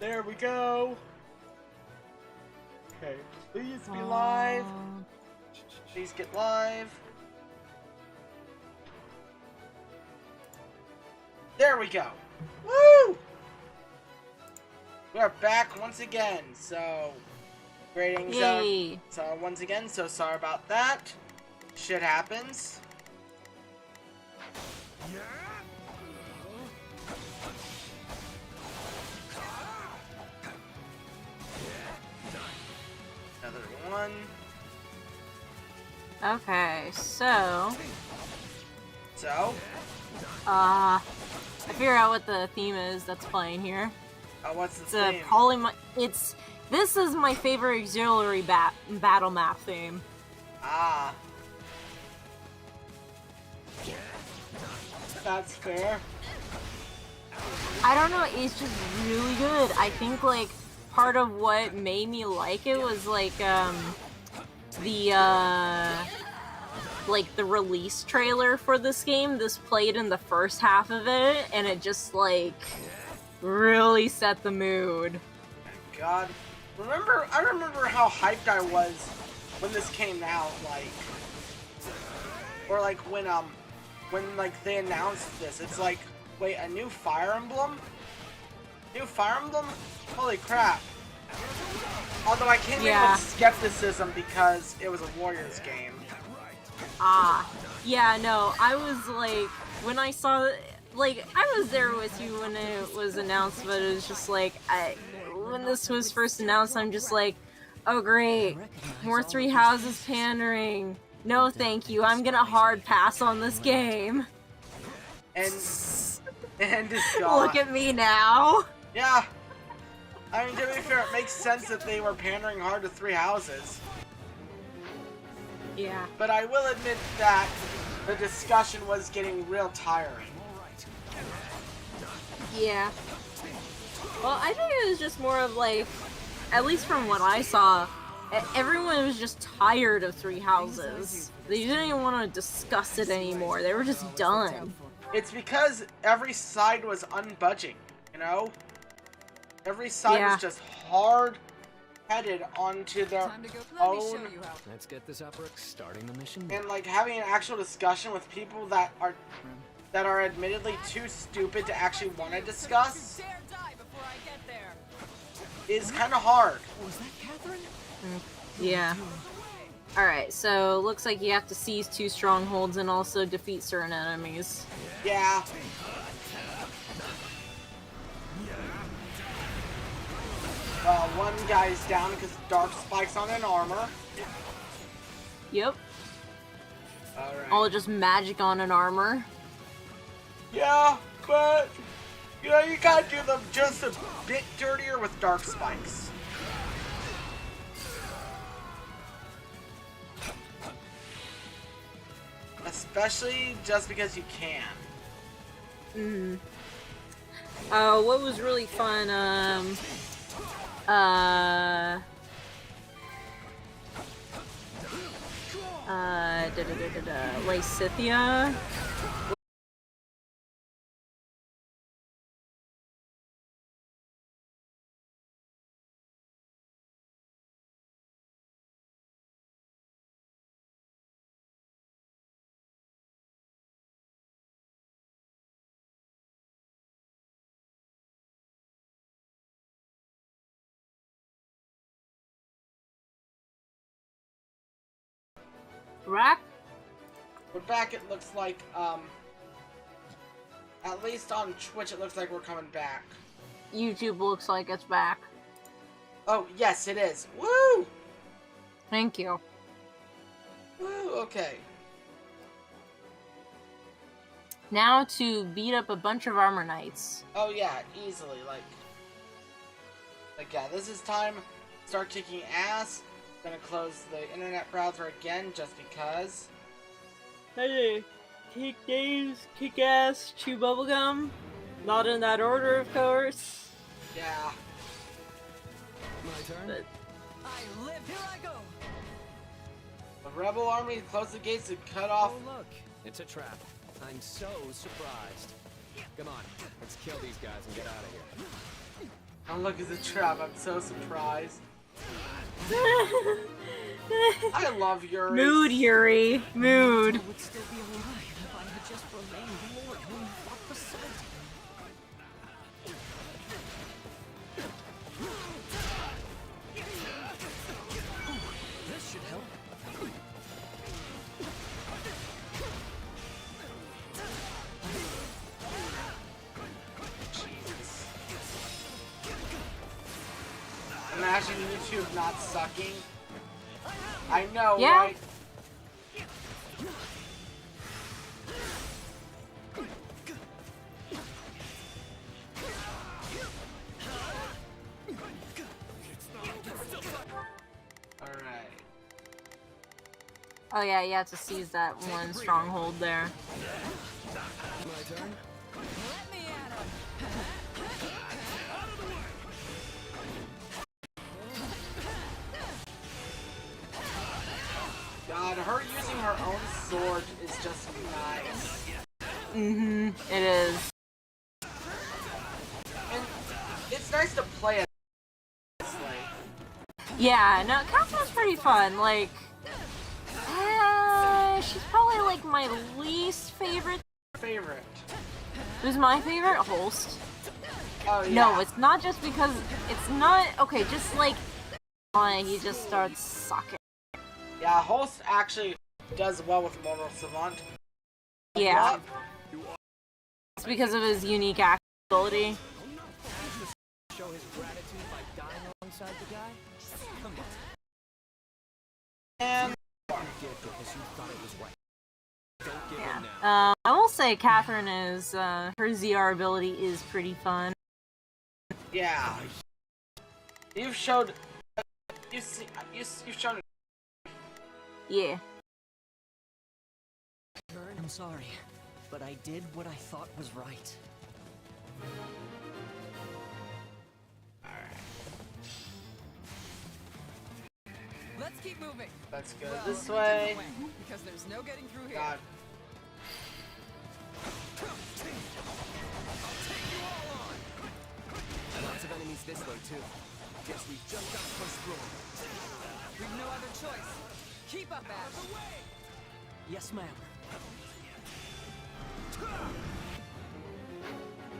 There we go. Okay, please be live. Please get live. There we go. Woo! We are back once again. So, ratings Yay. so once again, so sorry about that. Shit happens. Another one. Okay, so I figure out what the theme is that's playing here. What's the It's theme? This is my favorite auxiliary battle map theme. Ah. That's fair. I don't know, it's just really good. I think like part of what made me like it was like the release trailer for this game. This played in the first half of it and it just like really set the mood. God. I remember how hyped I was when this came out, like, or like when like they announced this. It's like, wait, a new Fire Emblem? New Fire Emblem? Holy crap. Although I came in with skepticism because it was a Warriors game. Yeah, no, I was like, when I saw, like, I was there with you when it was announced, but it was just like, when this was first announced, I'm just like, oh great, more Three Houses pandering. No thank you, I'm gonna hard pass on this game. And it's gone. Look at me now. Yeah. I mean, to be fair, it makes sense that they were pandering hard to Three Houses. Yeah. But I will admit that the discussion was getting real tiring. Yeah. Well, I think it was just more of like, at least from what I saw, everyone was just tired of Three Houses. They didn't even want to discuss it anymore. They were just done. It's because every side was unbudging, you know? Every side was just hard-headed onto their own. Let's get this opera starting the mission. And like having an actual discussion with people that are admittedly too stupid to actually want to discuss is kind of hard. Was that Catherine? Yeah. Alright, so looks like you have to seize 2 strongholds and also defeat certain enemies. Yeah. Well, one guy's down because dark spikes on an armor. Yep. Alright. All just magic on an armor. Yeah, but you know, you gotta do them just a bit dirtier with dark spikes. Especially just because you can. What was really fun, Lysithia. Rack? We're back, it looks like, at least on Twitch it looks like we're coming back. YouTube looks like it's back. Oh, yes it is. Woo! Thank you. Woo, okay. Now to beat up a bunch of armor knights. Oh yeah, easily, like yeah, this is time to start kicking ass. Gonna close the internet browser again just because. Hey, kick games, kick ass, chew bubblegum. Not in that order, of course. Yeah. My turn. But I live. Here I go. The rebel army closed the gates and cut off. Oh look, it's a trap. I'm so surprised. Come on, let's kill these guys and get out of here. Oh, look, it's a trap. I'm so surprised. I love Yuri. Mood, Yuri. Mood. I would still be alive if I had just remained loyal and fought beside him. This should help. Jesus. Imagine YouTube not sucking. I know, Yeah. right? Alright. Oh yeah, you have to seize that one stronghold there. My turn. Let me at him. God, her using her own sword is just nice. Mm-hmm. It is. And it's nice to play it this way. Yeah, no, Catherine's pretty fun. Like, she's probably like my least favorite. Favorite. Who's my favorite? Holst. Oh, yeah. No, it's not just because it's not okay. Just like he just starts sucking. Yeah, Holst actually does well with Mortal Savant. Yeah, it's because of his unique ability. Show his gratitude by dying alongside the guy? Come on. And You did because you thought it was right. Don't give in now. Yeah. I will say Catherine is her ZR ability is pretty fun. yeah, you've showed. You've shown. Yeah. I'm sorry, but I did what I thought was right. Alright, Let's keep moving. let's go Well, this a way. different way, because there's no getting through here. God. Lots of enemies this way too. Guess we've just got to push through 'em. We've no other choice. Keep up, Ash. Yes, ma'am.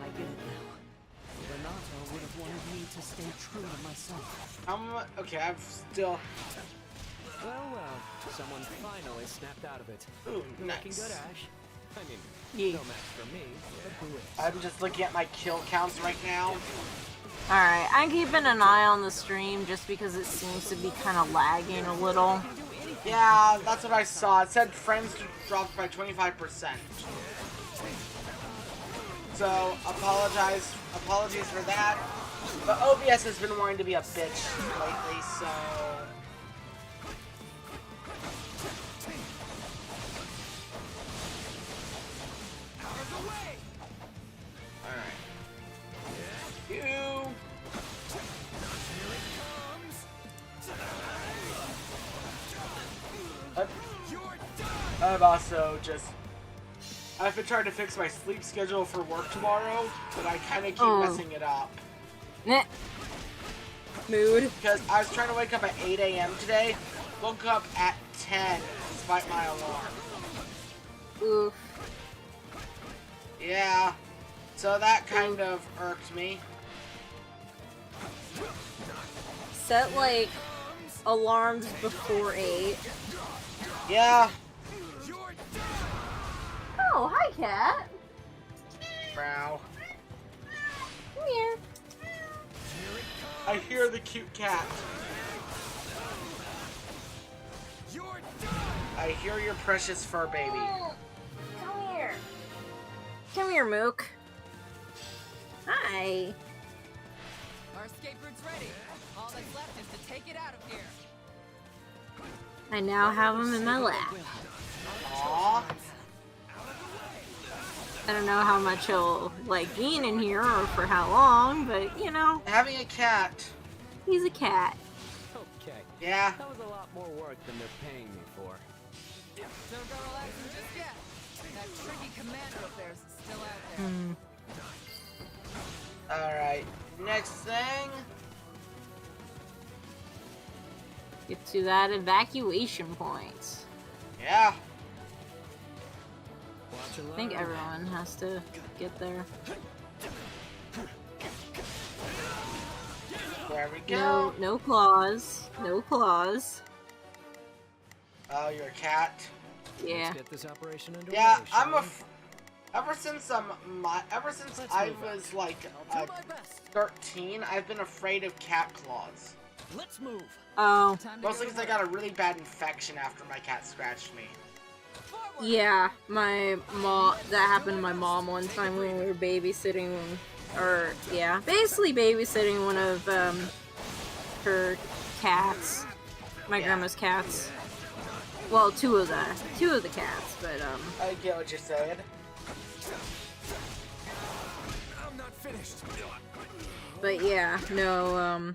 I get it now. Renato would have wanted me to stay true to myself. Okay, I've still. Well, someone finally snapped out of it. Ooh, Looking nice. good, Ash. I mean, Yeah. no match for me, but who is? I'm just looking at my kill counts right now. Alright, I'm keeping an eye on the stream just because it seems to be kind of lagging a little. Yeah, that's what I saw. It said frames dropped by 25%. So apologies for that. But OBS has been wanting to be a bitch lately, so. Alright. You. I've also just. I've been trying to fix my sleep schedule for work tomorrow, but I kind of keep messing it up. Meh. Mood. Because I was trying to wake up at 8 a.m. today, woke up at 10 despite my alarm. Oof. Yeah, so that kind of irked me. Set like alarms before 8. Yeah. Oh, hi, cat. Brow. Come here. I hear the cute cat. I hear your precious fur baby. Oh, come here. Come here, Mook. Hi. Our escape route's ready. All that's left is to take it out of here. I now have him in my lap. Aww. I don't know how much he'll like being in here or for how long, but you know, Having a cat. he's a cat. Okay. Yeah. That was a lot more work than they're paying me for. Don't go relaxing just yet. That tricky commander of theirs is still out there. Alright. Next thing. Get to that evacuation point. Yeah. I think everyone has to get there. There we go. No claws. No claws. Oh, you're a cat. Yeah. Let's get this operation underway. Yeah, shall I'm we? ever since I was like I'll do my best. 13, I've been afraid of cat claws. Let's move. Oh. Time to Mostly go to because I work. got a really bad infection after my cat scratched me. Forward. Yeah, my mom. That happened to my mom one time when we were babysitting, basically babysitting one of her cats, my Yeah. grandma's cats. Well, two of the cats, but I get what you're saying. I'm not finished. But yeah, no,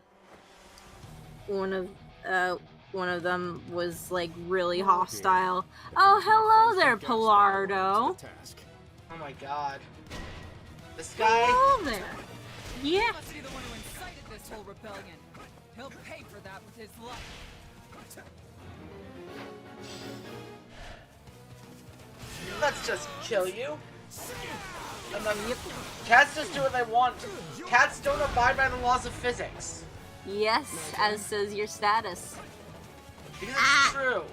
one of them was like really hostile. Oh, hello there, Pilardo. Oh my god. This guy. Hello there. Yeah. Must be the one who incited this whole rebellion. He'll pay for that with his life. Let's just kill you. And then cats just do what they want. Cats don't abide by the laws of physics. Yes, as says your status. Because it's true.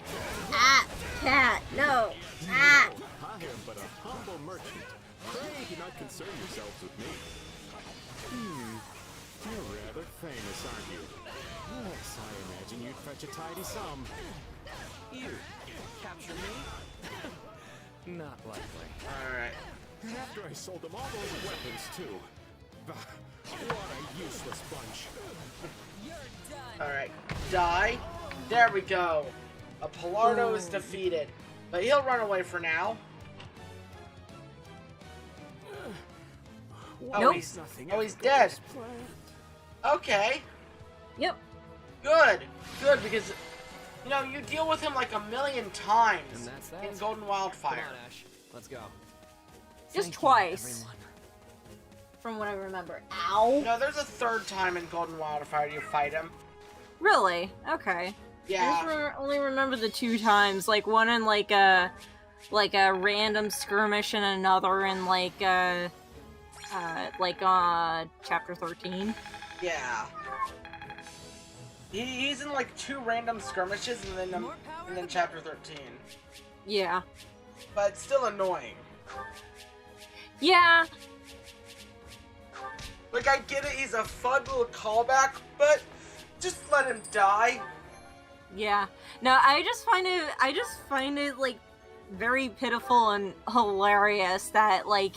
Ah, cat, no. Ah. I am but a humble merchant. Pray do not concern yourselves with me. You're rather famous, aren't you? Yes, I imagine you'd fetch a tidy sum. You capture me? Not likely. Alright. And after I sold them all those weapons, too. Bah, what a useless bunch. You're done. Alright. Die. There we go. A Pilardo is defeated. But he'll run away for now. Oh, Nope. he's, Nothing oh, he's ever dead. goes planned. Okay. Yep. Good. Good, because, you know, you deal with him like a million times And that's that. in Golden Come Wildfire. on, Ash. Let's go. Just Thank you, twice. everyone. From what I remember. Ow. No, there's a third time in Golden Wildfire you fight him. Really? Okay. I Yeah. just only remember the two times. Like one in like a random skirmish and another in like chapter 13. Yeah. He's in like 2 random skirmishes and More power then to chapter 13. Yeah. But it's still annoying. Yeah. Like, I get it, he's a fun little callback, but just let him die. Yeah. No, I just find it like very pitiful and hilarious that like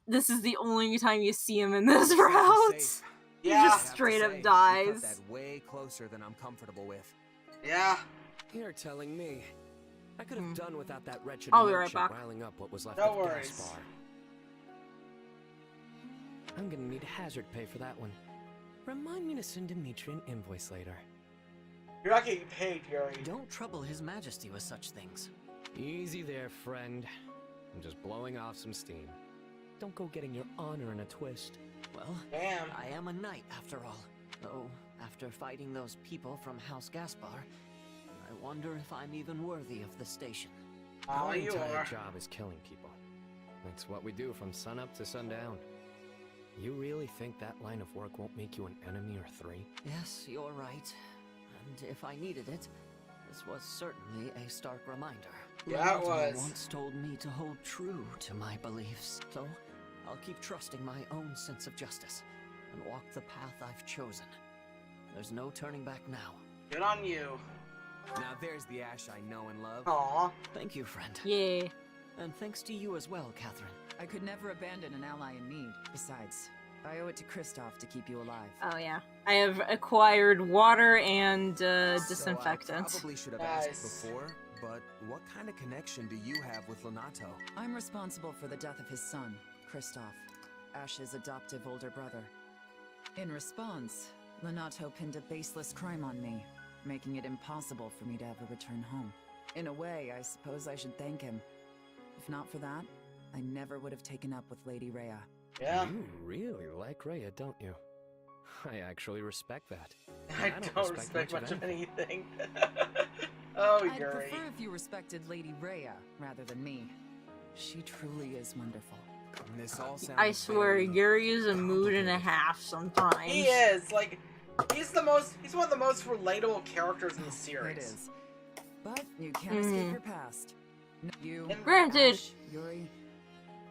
this is the only time you see him in this route. Safe. He Yeah. just straight up You cut dies. that way closer than I'm comfortable with. Yeah. You're telling me. I could have done without that wretched I'll be right merchant back. riling up what was left No of worries. Gaspar. I'm gonna need hazard pay for that one. Remind me to send Dimitri an invoice later. You're not getting paid, Yuri. Don't trouble His Majesty with such things. Easy there, friend. I'm just blowing off some steam. Don't go getting your honor in a twist. Well, Damn. I am a knight after all. Though, after fighting those people from House Gaspar, I wonder if I'm even worthy of the station. Oh, Our you entire are. job is killing people. That's what we do from sunup to sundown. You really think that line of work won't make you an enemy or 3? Yes, you're right. And if I needed it, this was certainly a stark reminder. Yeah, it Renato was. once told me to hold true to my beliefs, so I'll keep trusting my own sense of justice and walk the path I've chosen. There's no turning back now. Good on you. Now there's the Ash I know and love. Aw. Thank you, friend. Yeah. And thanks to you as well, Catherine. I could never abandon an ally in need. Besides, I owe it to Kristoff to keep you alive. Oh yeah. I have acquired water and So disinfectant. I probably should have Nice. asked before, but what kind of connection do you have with Lenato? I'm responsible for the death of his son, Kristoff, Ash's adoptive older brother. In response, Lenato pinned a baseless crime on me, making it impossible for me to ever return home. In a way, I suppose I should thank him. If not for that, I never would have taken up with Lady Rhea. Yeah. You really like Rhea, don't you? I actually respect that. I And don't respect much of anything. Oh, I'd Yuri. prefer if you respected Lady Rhea rather than me. She truly is wonderful. This all sounds I swear, very Yuri is a mood and a half sometimes. He is, like, he's one of the most relatable characters in the series. It is. But you can't escape your past. You, And Granted, Ash, Yuri,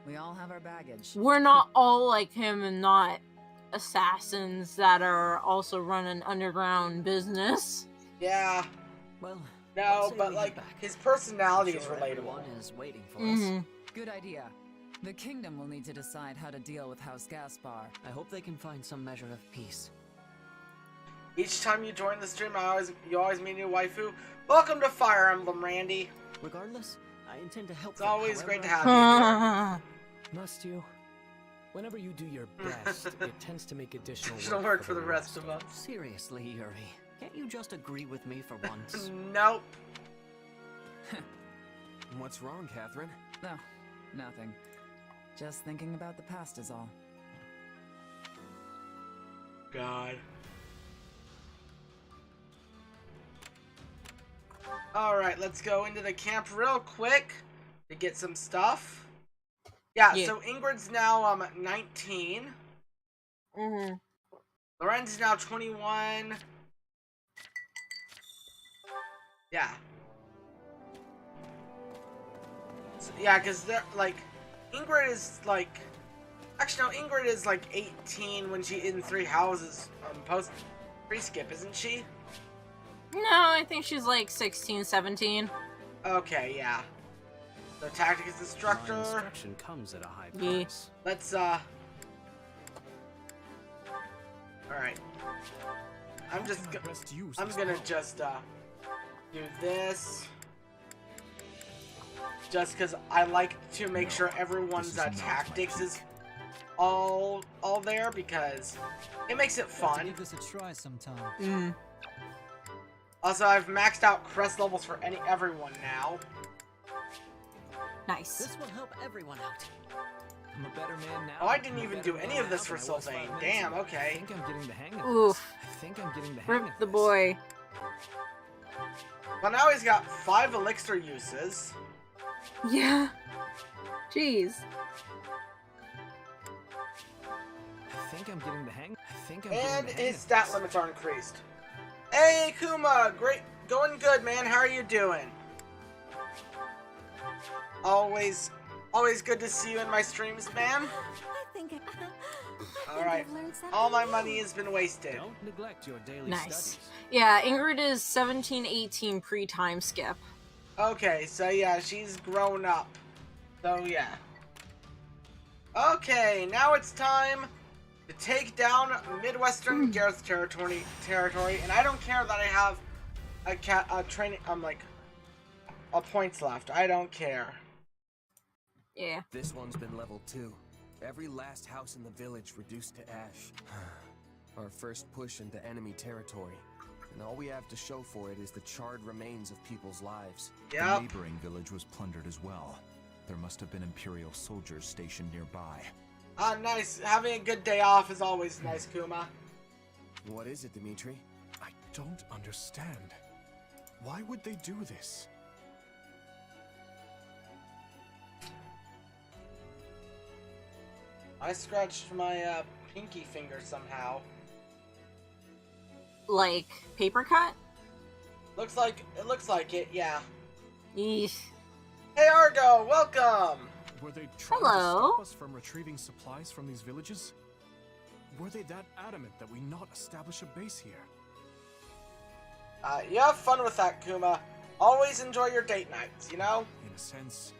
we all have our baggage. we're not all like him and not assassins that are also running underground business. Yeah, Well, no, let's say but we like, head back. his personality I'm is sure relatable. everyone is waiting for Mhm. us. Good idea. The kingdom will need to decide how to deal with House Gaspar. I hope they can find some measure of peace. Each time you join the stream, you always meet a new waifu. Welcome to Fire Emblem, Randy. Regardless, I intend to help It's them always however great to I have can. you. Must you? Whenever you do your best, it tends to make additional work. It'll work for the rest of us. Seriously, Yuri, can't you just agree with me for once? Nope. What's wrong, Catherine? No, nothing. Just thinking about the past is all. God. Alright, let's go into the camp real quick to get some stuff. Yeah, Yeah. so Ingrid's now 19. Mm-hmm. Loren's now 21. Yeah. So, yeah, because they're like, Ingrid is like, actually no, Ingrid is like 18 when she in Three Houses post pre-skip, isn't she? No, I think she's like 16, 17. Okay, yeah. So tactics My instructor. instruction comes at a high Yeah. price. Let's Alright. I'm just Best use I'm this gonna power. just do this. Just because I like to make sure everyone's this is not my tactics peak. is all there because it makes it fun. Give this a try sometime. Mm. Also, I've maxed out crest levels for everyone now. Nice. This will help everyone out. I'm a better man now. Oh, I didn't I'm a even better do any man of this now for than I was 5 Sylvain. minutes Damn, ago. okay. I think I'm getting the hang of Oof. this. I think I'm getting the hang Rip of the this. boy. Well, now he's got 5 elixir uses. Yeah. Jeez. I think I'm getting the hang. I think I'm And getting the hang his of stat this. limits are increased. Hey, Kuma! Great. Going good, man. How are you doing? Always good to see you in my streams, man. I think Alright. I've learned something All my new. money has been wasted. Don't neglect your daily Nice. studies. Yeah, Ingrid is 17, 18 pre-time skip. Okay, so yeah, she's grown up. So yeah. Okay, now it's time to take down Midwestern Gareth territory, and I don't care that I have a training, a points left. I don't care. Yeah. This one's been level 2. Every last house in the village reduced to ash. Our first push into enemy territory. And all we have to show for it is the charred remains of people's lives. Yep. The neighboring village was plundered as well. There must have been Imperial soldiers stationed nearby. Ah, nice. Having a good day off is always nice, Kuma. What is it, Dimitri? I don't understand. Why would they do this? I scratched my pinky finger somehow. Like, paper cut? It looks like it, yeah. Eesh. Hey Argo, welcome! Were they trying Hello? to stop us from retrieving supplies from these villages? Were they that adamant that we not establish a base here? You have fun with that, Kuma. Always enjoy your date nights, you know? In a sense,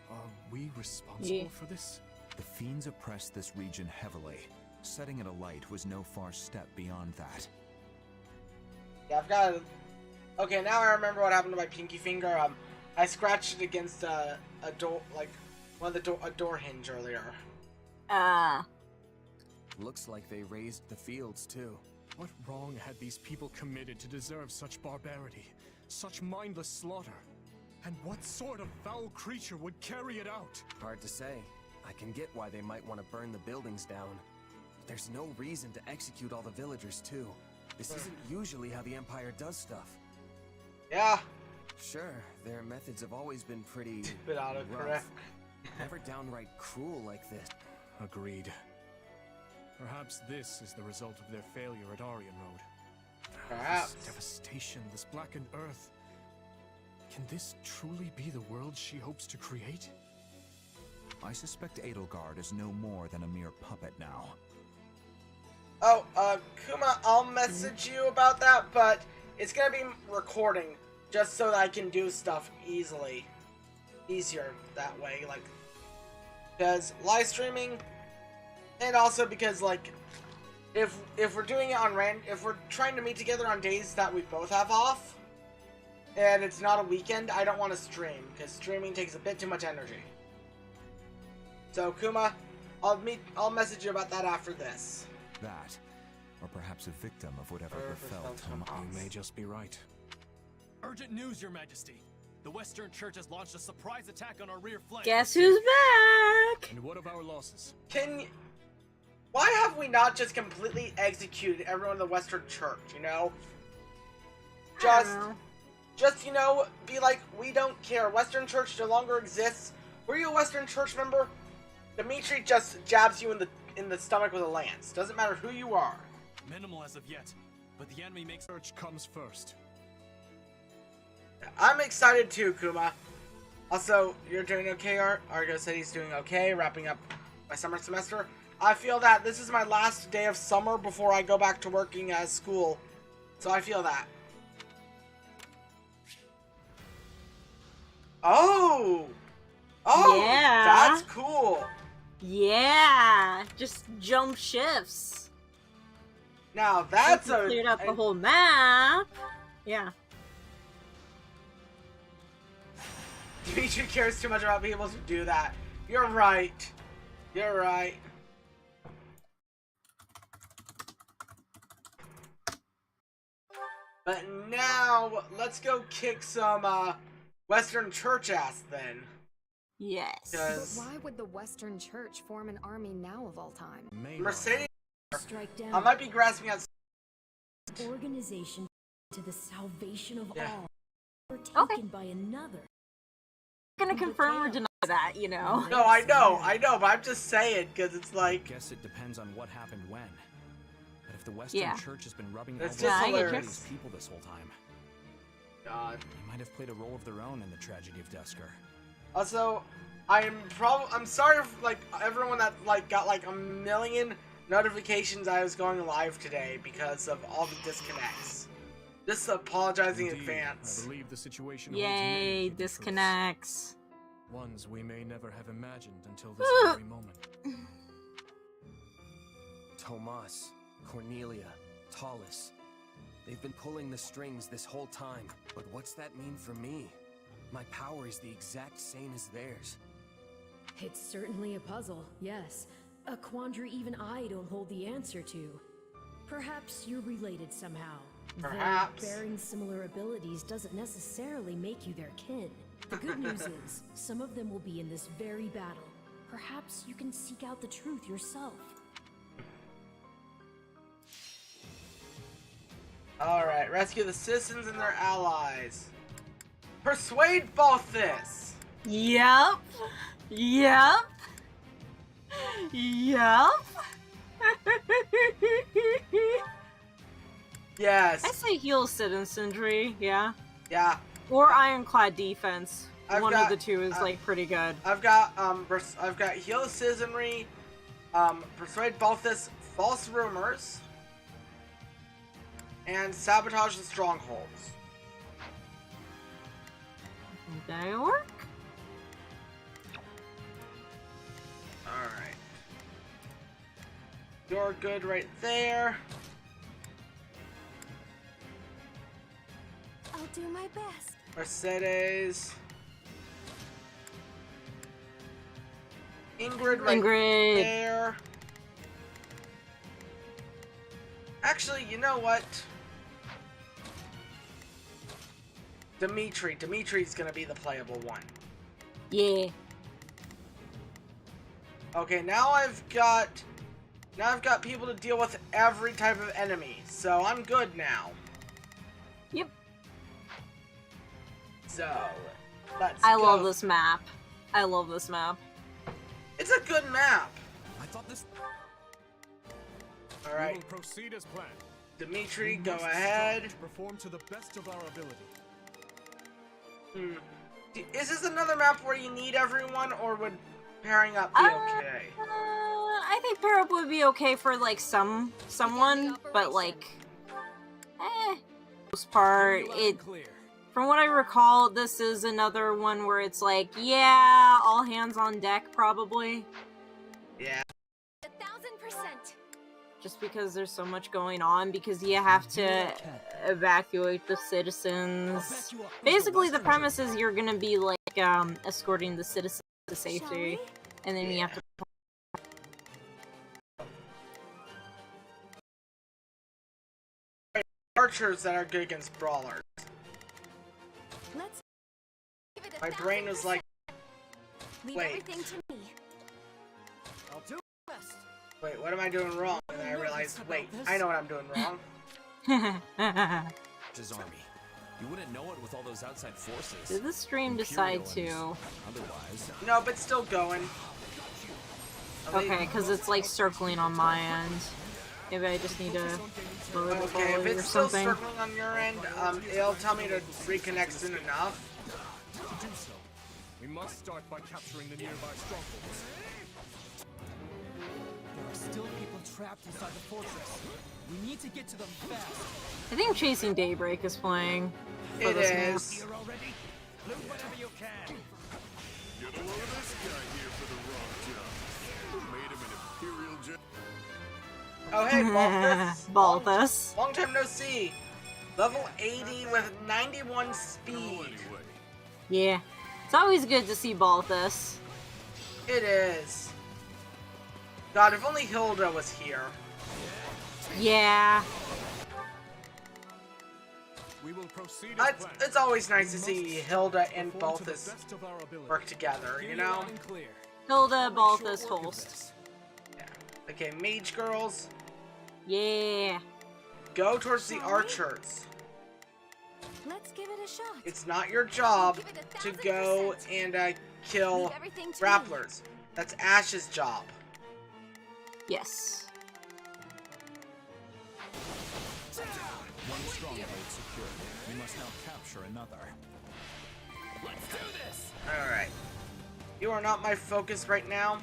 are we responsible Yeah. for this? The fiends oppressed this region heavily. Setting it alight was no far step beyond that. Yeah, I've got Okay, now I remember what happened to my pinky finger. I scratched it against a door, like, a door hinge earlier. Looks like they raised the fields too. What wrong had these people committed to deserve such barbarity, such mindless slaughter? And what sort of foul creature would carry it out? Hard to say. I I can get why they might want to burn the buildings down. But there's no reason to execute all the villagers, too. This isn't usually how the Empire does stuff. Yeah. Sure, their methods have always been pretty Bit autocorrect. rough. Never downright cruel like this. Agreed. Perhaps this is the result of their failure at Aryan Road. Perhaps. This devastation, this blackened earth. Can this truly be the world she hopes to create? I suspect Edelgard is no more than a mere puppet now. Oh, Kuma, I'll message you about that, but it's gonna be recording just so that I can do stuff easily. Easier that way, like, because live streaming, and also because, like, if we're doing it on if we're trying to meet together on days that we both have off, and it's not a weekend, I don't want to stream, because streaming takes a bit too much energy. So, Kuma, I'll message you about that after this. That, or perhaps a victim of whatever befell Tom. You may just be right. Urgent news, Your Majesty. The Western Church has launched a surprise attack on our rear flank. Guess who's back? And what of our losses? Why have we not just completely executed everyone in the Western Church, you know? Just, you know, be like, we don't care. Western Church no longer exists. Were you a Western Church member? Dimitri just jabs you in the stomach with a lance. Doesn't matter who you are. Minimal as of yet, but the enemy makes Church comes first. I'm excited too, Kuma. Also, you're doing okay, Art. Argo said he's doing okay, wrapping up my summer semester. I feel that this is my last day of summer before I go back to working at school. So I feel that. Oh! Oh! Yeah. That's cool! Yeah, just jump shifts. Now that's Since we cleared up the whole map. Yeah. Dimitri cares too much about being able to do that. You're right. You're right. But now, let's go kick some, Western Church ass, then. Yes. But 'Cause why would the Western Church form an army now of all time? Mercedes, Strike down I might be grasping at... organization to the salvation of Yeah. all, or Okay. taken by another. I'm gonna confirm or deny that, you know. No, I know, but I'm just saying, because it's like... Guess it depends on what happened when. But if the Western Yeah. Church has been rubbing That's elbows just with hilarious. these people this whole time, God. they might have played a role of their own in the tragedy of Dusker. Also, I'm sorry if, like, everyone that, like, got, like, a million notifications I was going live today because of all the disconnects. Just apologizing in Indeed, advance. I believe the situation holds many Yay, hidden truths. disconnects. Ones we may never have imagined until this very moment. Tomas, Cornelia, Tallis. They've been pulling the strings this whole time. But what's that mean for me? My power is the exact same as theirs. It's certainly a puzzle, yes. A quandary even I don't hold the answer to. Perhaps you're related somehow. Perhaps. Though bearing similar abilities doesn't necessarily make you their kin. The good news is, some of them will be in this very battle. Perhaps you can seek out the truth yourself. Alright, rescue the citizens and their allies. Persuade Balthus! Yep. Yep. Yep. Yes. I say heal citizenry, yeah. Yeah. Or ironclad defense. I've One got- of the two is like pretty good. I've got heal the citizenry, persuade Balthus, false rumors, and sabotage the strongholds. They work? Alright. You're good right there. I'll do my best. Mercedes. Ingrid right Ingrid. there. Actually, you know what? Dimitri's gonna be the playable one. Yeah. Okay, now I've got people to deal with every type of enemy, so I'm good now. Yep. So, let's I go. love this map. I love this map. It's a good map. I thought this. All right. We will proceed as planned. Dimitri, We go must ahead. strive to perform to the best of our ability. Is this another map where you need everyone, or would pairing up be okay? I think pair up would be okay for like someone, but like, most part, from what I recall, this is another one where it's like, yeah, all hands on deck, probably. Yeah. 1000%. Just because there's so much going on, because you have to evacuate the citizens. Basically, the premise is you're gonna be like escorting the citizens to safety, and then you have to. Archers that are good against brawlers. Let's give it a My brain was like, Leave wait. everything to me. I'll do my best. Wait, what am I doing wrong? And then I realized, wait, I know what I'm doing wrong. His army. You wouldn't know it with all those outside forces. Did the stream decide to? Otherwise. No, but still going. Okay, because it's like circling on my end. Maybe I just need to lower the Okay, if volume or it's still something. circling on your end, it'll tell me to reconnect soon enough. To do so, we must start by capturing the nearby strongholds. There are still people trapped inside the fortress. We need to get to them fast. I think Chasing Daybreak is playing. For It this is. Here already? Loot whatever you can. Get a load of this guy here for the wrong job. Who made him an imperial jet? Oh hey, Balthus. Balthus. Long time no see. Level 80 with 91 speed. Yeah. It's always good to see Balthus. It is. God, if only Hilda was here. Yeah. We will proceed as planned. It's always nice to We see must Hilda and perform to the Balthus best of our ability. work together, Hear you know? loud and clear. Hilda, Make Balthus, short work of Holst. this. Okay, mage girls, Yeah. go towards the Shall we? archers. Let's give it a shot. It's not your job Give it to 1000%. go and kill Leave everything to me. grapplers. That's Ash's job. Yes. One stronghold secured. We must now capture another. Let's do this. Alright. You are not my focus right now.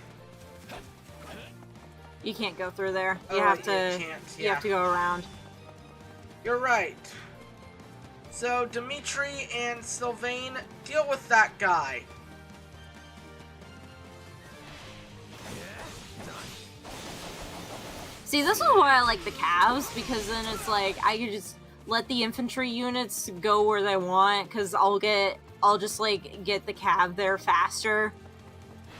You can't go through there. You Oh, have you to. can't, You yeah. have to go around. You're right. So, Dimitri and Sylvain, deal with that guy. See, this is why I like the calves, because then it's like I could just let the infantry units go where they want, because I'll just like get the cav there faster,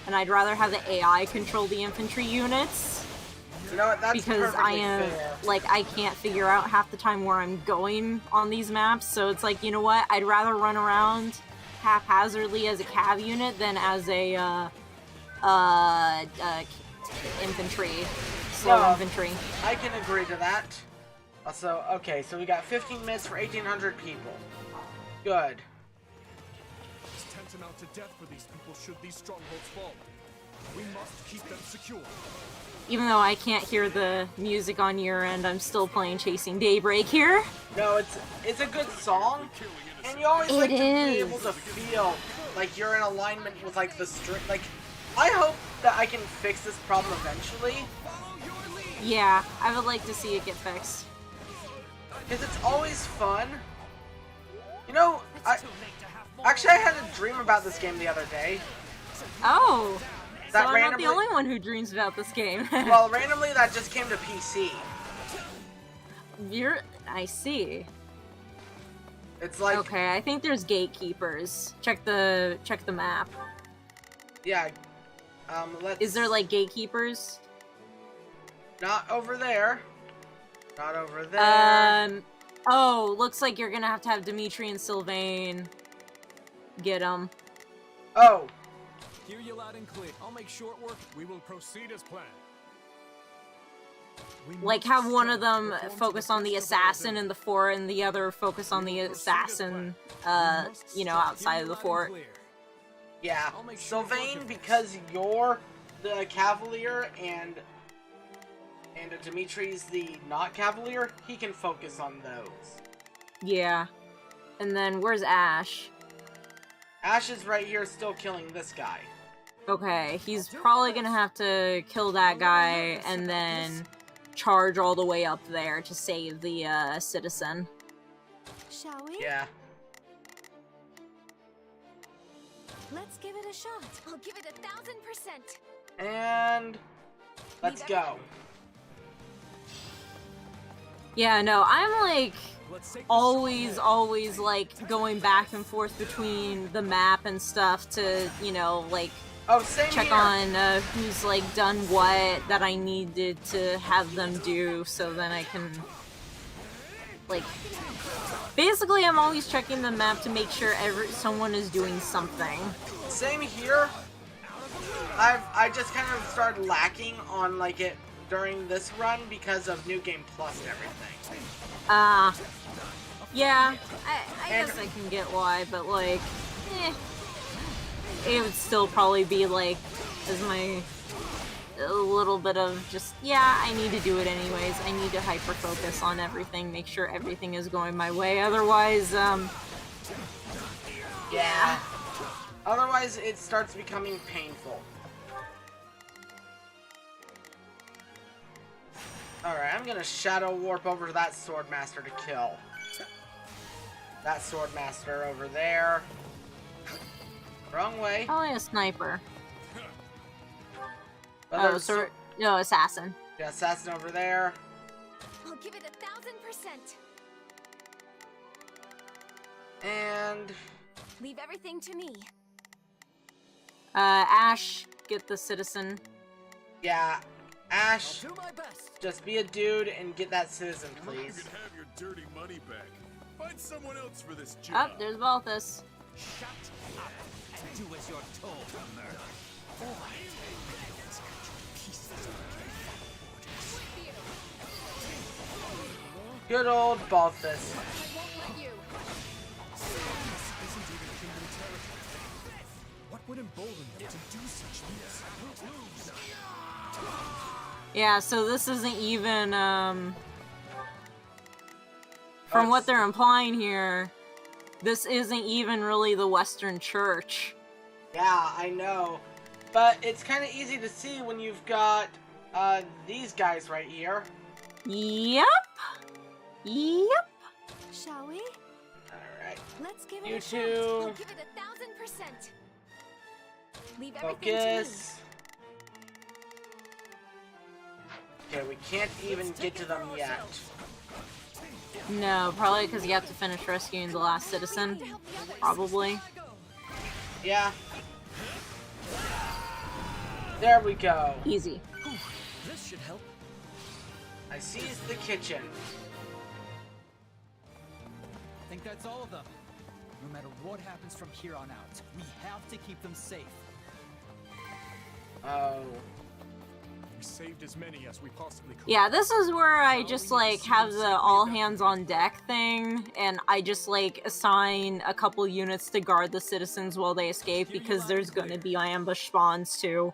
and I'd rather have the AI control the infantry units. You know what, that's Because I perfectly am fair. like I can't figure out half the time where I'm going on these maps, so it's like, you know what, I'd rather run around haphazardly as a cav unit than as a infantry. Slow infantry. I can agree to that. Also, okay, so we got 15 minutes for 1,800 people. Good. It's tantamount to death for these people should these strongholds fall. We must keep them secure. Even though I can't hear the music on your end, I'm still playing Chasing Daybreak here. No, it's a good song, and you always like to be able to feel like you're in alignment with like the string. Like, I hope that I can fix this problem eventually. Yeah, I would like to see it get fixed. Because it's always fun. You know, actually I had a dream about this game the other day. Oh! That So I'm not randomly- the only one who dreams about this game. Well, randomly that just came to PC. I see. It's like, Okay, I think there's gatekeepers. Check the map. yeah, let's... Is there like gatekeepers? Not over there. Not over there. Oh, looks like you're gonna have to have Dimitri and Sylvain get them. Oh. Hear you loud and clear. I'll make short work. We will proceed as planned. Like, have one of them focus on the assassin in the fort and the other focus on the assassin, you know, outside of the fort. Yeah, Sylvain, because you're the Cavalier and Dimitri's the not Cavalier, he can focus on those. Yeah. And then, where's Ash? Ash is right here still killing this guy. Okay, he's probably gonna have to kill that guy and then charge all the way up there to save the citizen. Shall we? Yeah. Let's give it a shot. I'll give it 1000%. And let's go. Yeah, no, I'm like always like going back and forth between the map and stuff to, you know, like check here. on who's like done what that I needed to have them do, so then I can like basically I'm always checking the map to make sure someone is doing something. Same here. I just kind of started lacking on like it during this run because of New Game Plus and everything. Yeah, I guess I can get why, but like, it would still probably be like, as my, a little bit of just, yeah, I need to do it anyways. I need to hyper-focus on everything, make sure everything is going my way, otherwise, yeah. Otherwise, it starts becoming painful. Alright, I'm gonna Shadow Warp over to that Swordmaster to kill. That Swordmaster over there. Wrong way. Probably a sniper. But no, assassin. Yeah, assassin over there. I'll give it 1000%. And leave everything to me. Ash, get the citizen. Yeah, Ash, just be a dude and get that citizen, please. You can have your dirty money back. Find someone else for this job. Oh, there's Balthus. Shut up and do as you're told, murder. Good old Balthus. What would embolden them to do such things? Yeah, so this isn't even, from what they're implying here, this isn't even really the Western Church. Yeah, I know. But it's kind of easy to see when you've got, these guys right here. Yep. Yep. Shall we? Alright. Let's give it You a shot. two. I'll give it 1000%. Leave everything Focus. Okay, we can't even get to them yet. No, probably because you have to finish rescuing the last citizen. Probably. Yeah. There we go. Easy. This should help. I seized the kitchen. I think that's all of them. No matter what happens from here on out, we have to keep them safe. Oh. We saved as many as we possibly could. Yeah, this is where I just like have the all hands on deck thing, and I just like assign a couple units to guard the citizens while they escape because there's gonna be ambush spawns too.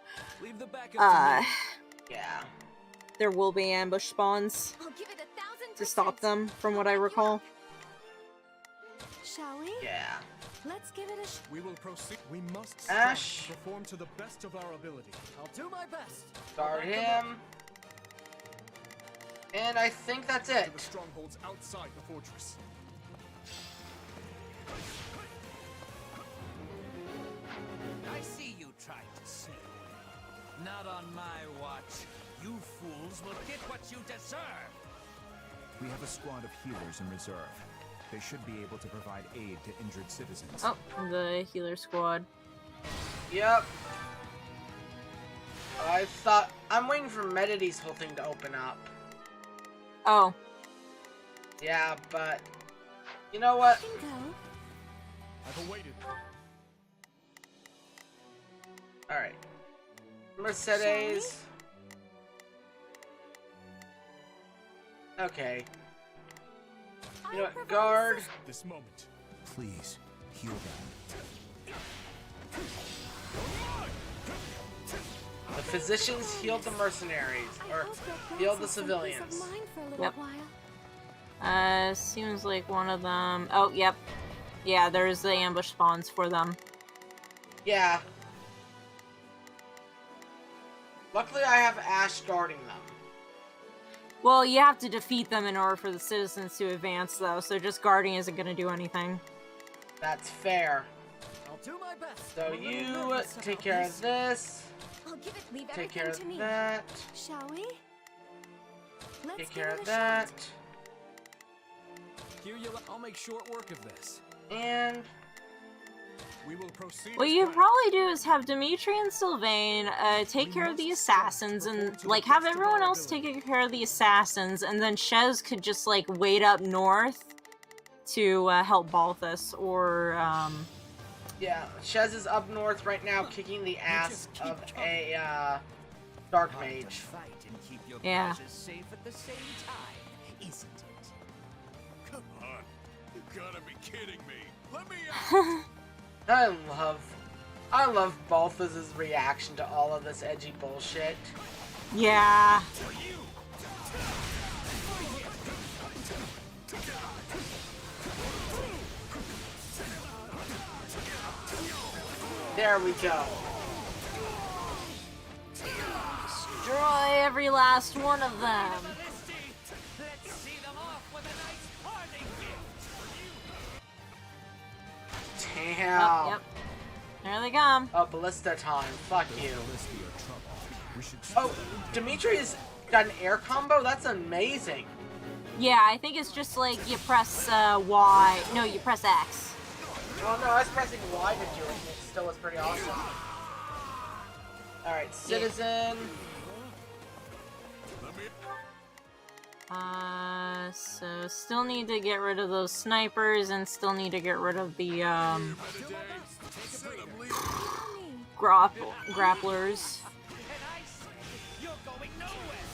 Yeah. There will be ambush spawns to stop them, from what I recall. Shall we? Yeah. Let's give it a shot. We will proceed. We must Ash. perform to the best of our ability. I'll do my best. Guard him. And I think that's The it. strongholds outside the fortress. I see you tried to slip away. Not on my watch. You fools will get what you deserve. We have a squad of healers in reserve. They should be able to provide aid to injured citizens. Oh, the healer squad. Yep. I'm waiting for Medity's whole thing to open up. Oh. Yeah, but you know what? I've awaited. Alright. Mercedes. Okay. You know what? Guard. This moment. Please, heal them. The physicians healed the mercenaries, or healed the civilians. Yep. Seems like one of them. Oh, yep. Yeah, there's the ambush spawns for them. Yeah. Luckily, I have Ash guarding them. Well, you have to defeat them in order for the citizens to advance, though, so just guarding isn't going to do anything. That's fair. I'll do my best. So you take care of this. I'll give it, leave Take care everything of to me. that. Shall we? Let's Take give care it of a that. shot. Here, I'll make short work of this. And We will proceed. What as you planned. probably do is have Dimitri and Sylvain take care of the assassins, and like have everyone else take care of the assassins, and then Shez could just like wait up north to help Balthus, or yeah, Shez is up north right now, kicking the ass of a dark mage. yeah. Safe at the same time, isn't it? Come on. You gotta be kidding me. Let me out. I love Balthus's reaction to all of this edgy bullshit. Yeah. There we go. Destroy every last one of them. Damn. Oh, yep. There they come. Oh, ballista time. Fuck you. Oh, Dimitri's got an air combo? That's amazing. Yeah, I think it's just like you press Y. No, you press X. Well, no, I was pressing Y to do it, and it still was pretty awesome. Alright, citizen. So still need to get rid of those snipers, and still need to get rid of the grapplers. You're going nowhere.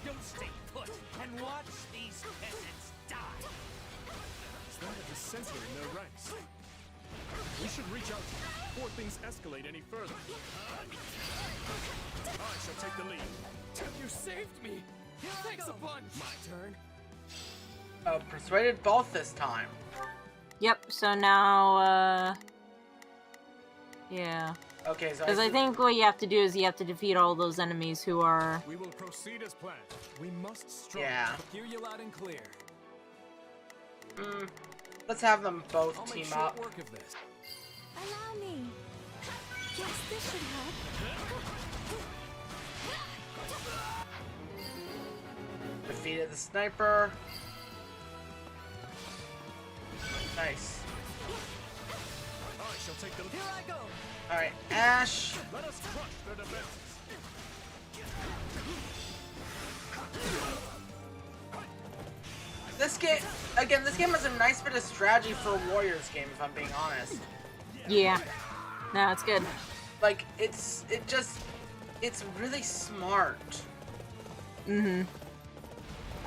Don't stay put and watch these peasants die. Stand at the center in their ranks. We should reach out before things escalate any further. I shall take the lead. You saved me! Thanks a bunch! My turn. Oh, persuaded both this time. Yep. So now, yeah. Okay, so Because I think what you have to do is you have to defeat all those enemies who are. We will proceed as planned. We must strike. Yeah. Hear you loud and clear. Let's have them both I'll team make short up. work of this. Allow me. Yes, this should help. Defeated the sniper. Nice. I shall take the lead. Here I go. Alright, Ash. Let us crush their defenses. This game, again, this game has a nice bit of strategy for a Warriors game, if I'm being honest. Yeah. No, it's good. Like, it's really smart. Mm-hmm.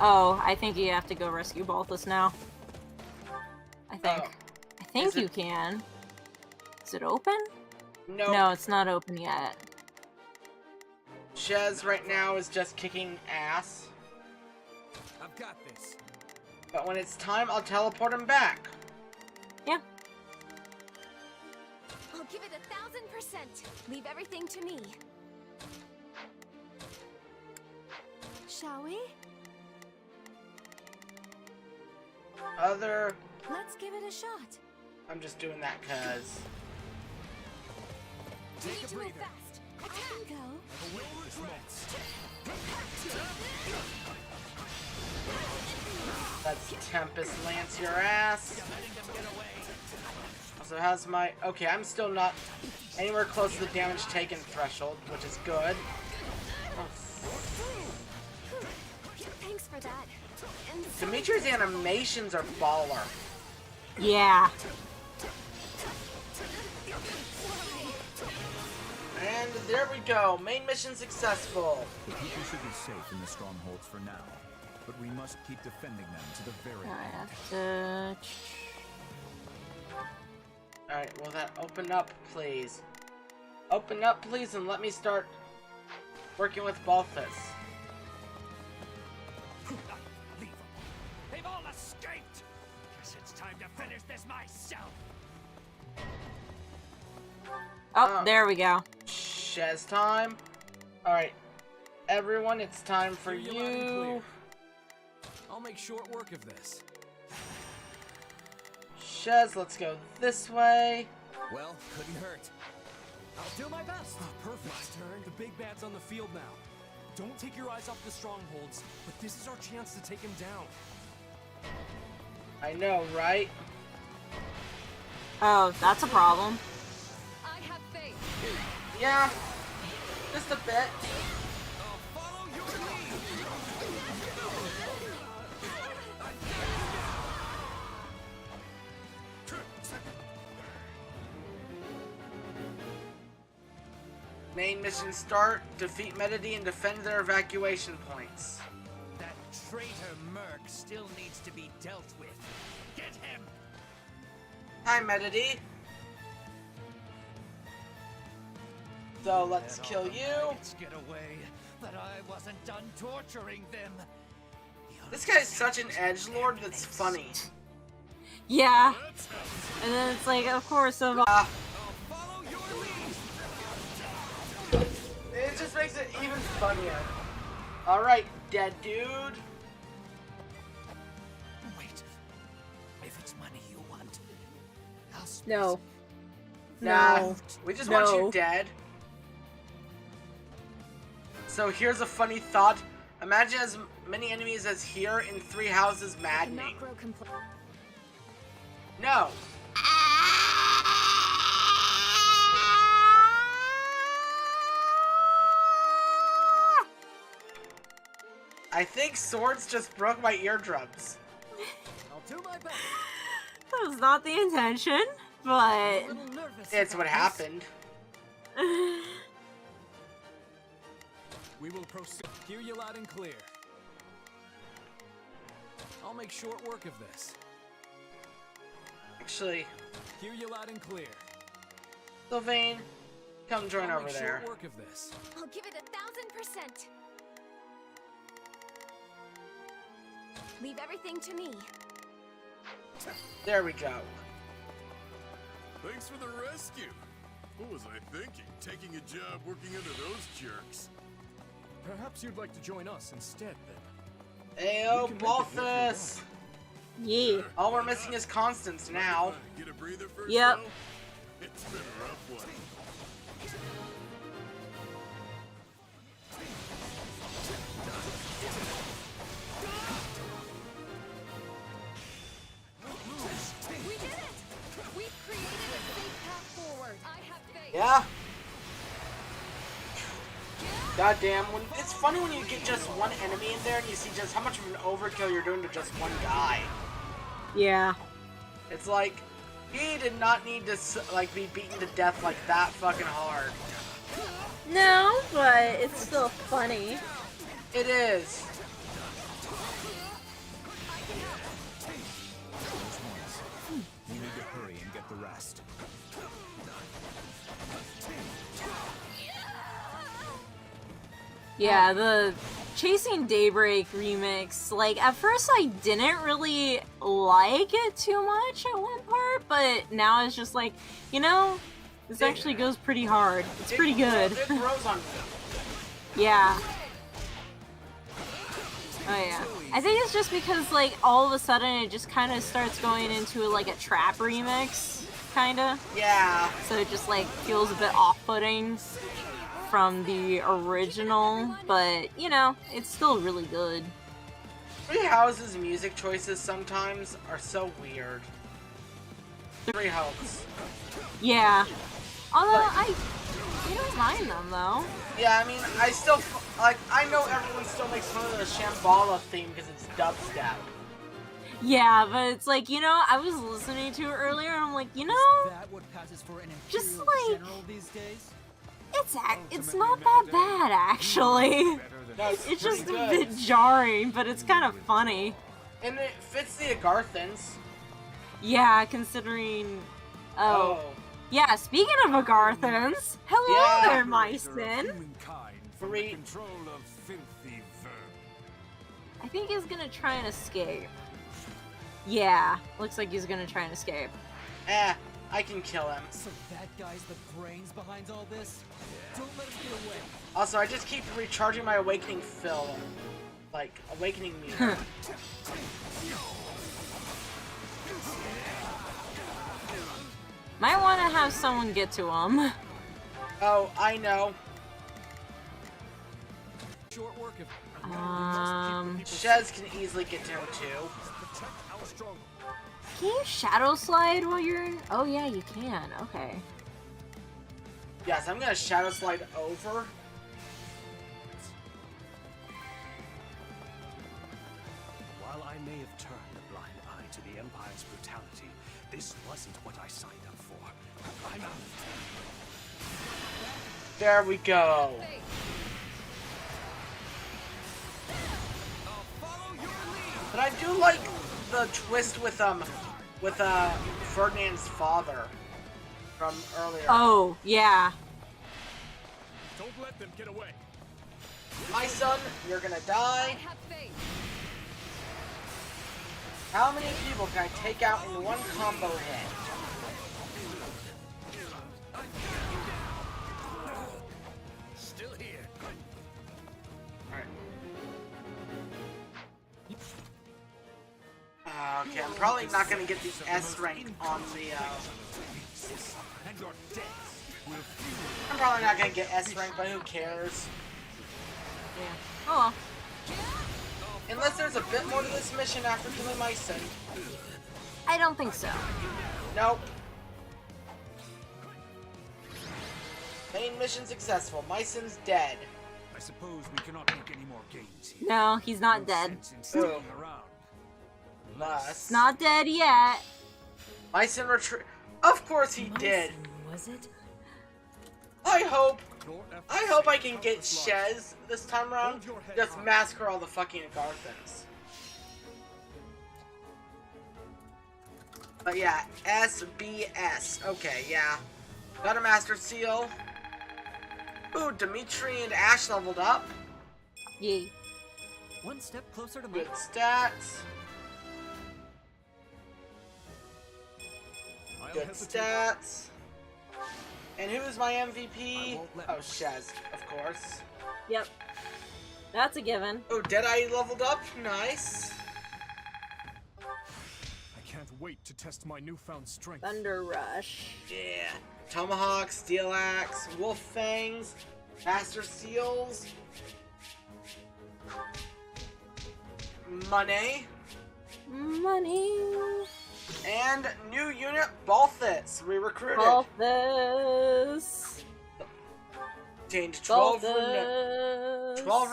Oh, I think you have to go rescue Balthus now. I think. Oh. I think Is it- you can. Is it open? No. No, it's not open yet. Shez right now is just kicking ass. I've got this. But when it's time, I'll teleport him back. Yeah. I'll give it 1000%. Leave everything to me. Shall we? Let's give it a shot. I'm just doing that because. Need to move fast. I can go. That's Tempest Lance your ass. Also has my... Okay, I'm still not anywhere close to the damage taken threshold, which is good. Thanks for that. And Dimitri's animations are baller. Yeah. And there we go. Main mission successful. The people should be safe in the strongholds for now, but we must keep defending them to the very end. Alright, will that open up, please? Open up, please, and let me start working with Balthus. They've all escaped! Guess it's time to finish this myself! Oh, there we go. Shez time. Alright. Everyone, it's time for you. I'll make short work of this. Shez, let's go this way. Well, couldn't hurt. I'll do my best. Perfect. My turn. The big bad's on the field now. Don't take your eyes off the strongholds, but this is our chance to take him down. I know, right? Oh, that's a problem. I have faith. Yeah, just a bit. Follow your lead! Main mission start. Defeat Medity and defend their evacuation points. That traitor Merc still needs to be dealt with. Get him! Hi, Medity. So let's kill you. Let's get away, but I wasn't done torturing them. This guy's such an edgelord that's funny. Yeah. And then it's like, of course, It just makes it even funnier. Alright, dead dude. Wait. If it's money you want, I'll No. Nah, No. we just No. want you dead. So here's a funny thought. Imagine as many enemies as here in 3 houses maddening. No. I think swords just broke my eardrums. I'll do my best. That was not the intention, but It's what happened. We will proceed. Hear you loud and clear. I'll make short work of this. Actually, Hear you loud and clear. Sylvain, come join I'll over make there. short work of this. I'll give it 1,000%. Leave everything to me. There we go. Thanks for the rescue. What was I thinking? Taking a job working under those jerks. Perhaps you'd like to join us instead, then. Ayo, Balthus! Yeah. All we're missing is Constance now. Get a breather first. Yep. though? It's been a rough one. We did it! We've created a safe path forward. I have faith. Yeah. Goddamn, it's funny when you get just one enemy in there and you see just how much of an overkill you're doing to just one guy. Yeah. It's like, he did not need to like be beaten to death like that fucking hard. No, but it's still funny. It is. We need to hurry and get the rest. Yeah, the Chasing Daybreak remix, like, at first I didn't really like it too much at one part, but now it's just like, you know, this actually goes pretty hard. It's pretty good. It grows on me. Yeah. Oh yeah. I think it's just because, like, all of a sudden it just kind of starts going into, like, a trap remix, kind of. Yeah. So it just, like, feels a bit off-putting from the original, but, you know, it's still really good. Three Houses' music choices sometimes are so weird. Three Houses. Yeah. Although, I don't mind them, though. Yeah, I mean, I still, like, I know everyone still makes fun of the Shambhala theme because it's dubstep. Yeah, but it's like, you know, I was listening to it earlier, and I'm like, you know, That what passes for an just imperial like, general these days? It's not that bad actually. That's It's just a pretty bit good. jarring, but it's kind of funny. And it fits the Agarthans. Yeah, considering. Oh. Oh. Yeah, speaking of Agarthans, hello Yeah. there, Myson. Free. I think he's gonna try and escape. Yeah, looks like he's gonna try and escape. I can kill him. So that guy's the brains behind all this? Don't let him get away. Also, I just keep recharging my awakening fill. Like, awakening meter. Might want to have someone get to him. Oh, I know. Short work if Shez can easily get to him too. Can you shadow slide while you're in? Oh yeah, you can. Okay. Yes, I'm gonna shadow slide over. While I may have turned a blind eye to the Empire's brutality, this wasn't what I signed up for. I'm out. There we go. But I do like the twist with Ferdinand's father from earlier. Oh yeah. Don't let them get away. My son, you're gonna die. How many people can I take out in one combo hit? Still here. Okay, I'm probably not gonna get the S rank on the. I'm probably not gonna get S rank, but who cares? Yeah. Oh. Unless there's a bit more to this mission after killing my son. I don't think so. Nope. Main mission successful. My son's dead. I suppose we cannot make any more gains here. No, he's not dead. Ooh. Unless... Not dead yet. My son retreat. Of course he did. Was it? I hope I can get Shez this time around. Just massacre all the fucking Agarthans. But yeah, SBS. Okay, yeah. Got a Master Seal. Ooh, Dimitri and Ash leveled up. Yay. One step closer to my Good stats. Good stats. And who's my MVP? Oh, Shez, of course. Yep. That's a given. Oh, Deadeye leveled up. Nice. I can't wait to test my newfound strength. Thunder Rush. Yeah. Tomahawk, Steel Axe, Wolf Fangs, Master Seals. Money. Money. And new unit, Balthus. We recruited. Balthus. Gained 12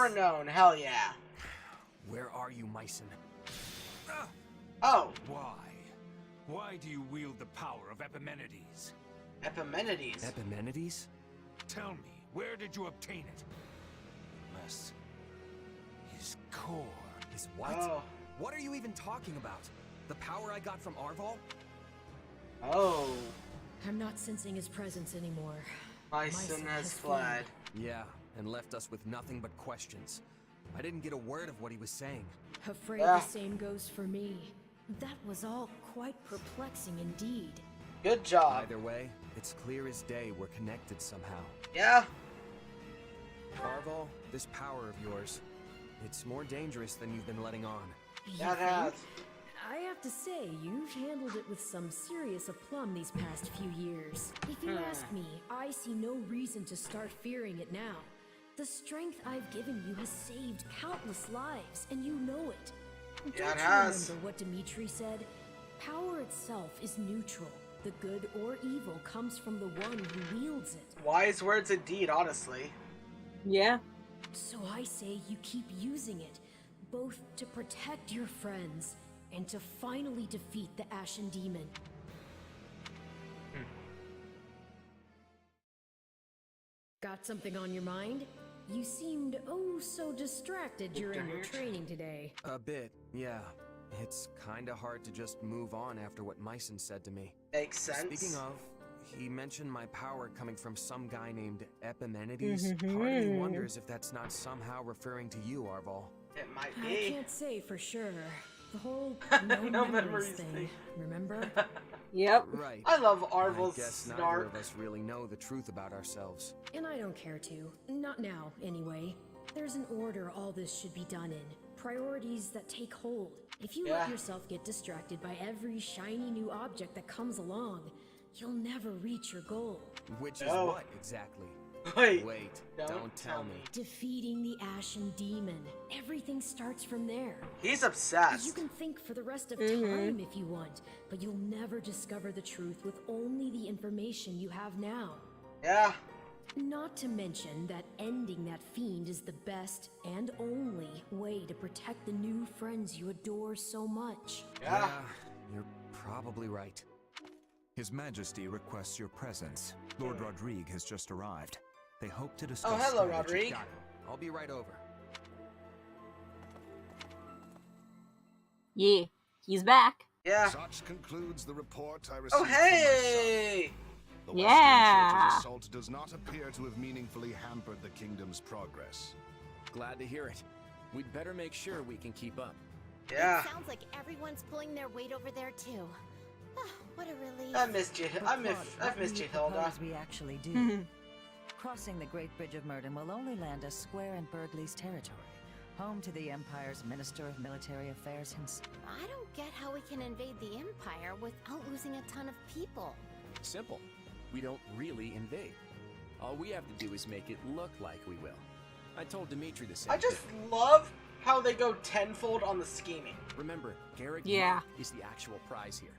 renown. Hell yeah. Where are you, Myson? Oh. Why do you wield the power of Epimenides? Epimenides? Epimenides? Tell me, where did you obtain it? Unless... his core. His what? Oh. What are you even talking about? The power I got from Arval? Oh. I'm not sensing his presence anymore. My son has fled. Yeah, and left us with nothing but questions. I didn't get a word of what he was saying. Afraid the same goes for me. That was all quite perplexing indeed. Good job. Either way, it's clear as day we're connected somehow. Yeah. Arval, this power of yours, it's more dangerous than you've been letting on. Yeah, it has. I have to say, you've handled it with some serious aplomb these past few years. If you ask me, I see no reason to start fearing it now. The strength I've given you has saved countless lives, and you know it. Yeah, it Don't you has. remember what Dimitri said? Power itself is neutral. The good or evil comes from the one who wields it. Wise words indeed, honestly. Yeah. So I say you keep using it, both to protect your friends and to finally defeat the Ashen Demon. Got something on your mind? You seemed oh so distracted during your training today. A bit, yeah. It's kinda hard to just move on after what Myson said to me. Makes sense. Speaking of, he mentioned my power coming from some guy named Epimenides. Part of me wonders if that's not somehow referring to you, Arval. It might I be. can't say for sure. The whole no, No memories memories thing, thing. remember? Yep. Right. I love I Arval's guess neither snark. of us really know the truth about ourselves. And I don't care to. Not now, anyway. There's an order all this should be done in. Priorities that take hold. If you let yourself get distracted by every shiny new object that comes along, you'll never reach your goal. Which is what, exactly? Wait, don't tell me. Defeating the Ashen Demon. Everything starts from there. He's obsessed. You can think for the rest of time if you want, but you'll never discover the truth with only the information you have now. Yeah. Not to mention that ending that fiend is the best and only way to protect the new friends you adore so much. Yeah, you're probably right. His Majesty requests your presence. Lord Rodrigue has just arrived. They hope to discuss. Oh, hello, strategy. Rodrigue. Got it. I'll be right over. Yeah, he's back. Yeah. Such concludes the report I received Oh, hey! from my son. The Yeah. Western Church's assault does not appear to have meaningfully hampered the kingdom's progress. Glad to hear it. We'd better make sure we can keep up. Yeah. It sounds like everyone's pulling their weight over there too. What a relief. I missed you. I've missed you, Hilda. We actually do. Crossing the Great Bridge of Murden will only land us square in Burgley's territory, home to the Empire's Minister of Military Affairs himself. I don't get how we can invade the Empire without losing a ton of people. Simple. We don't really invade. All we have to do is make it look like we will. I told Dimitri the same I just thing. love how they go tenfold on the scheming. Remember, Garrick Yeah. is the actual prize here.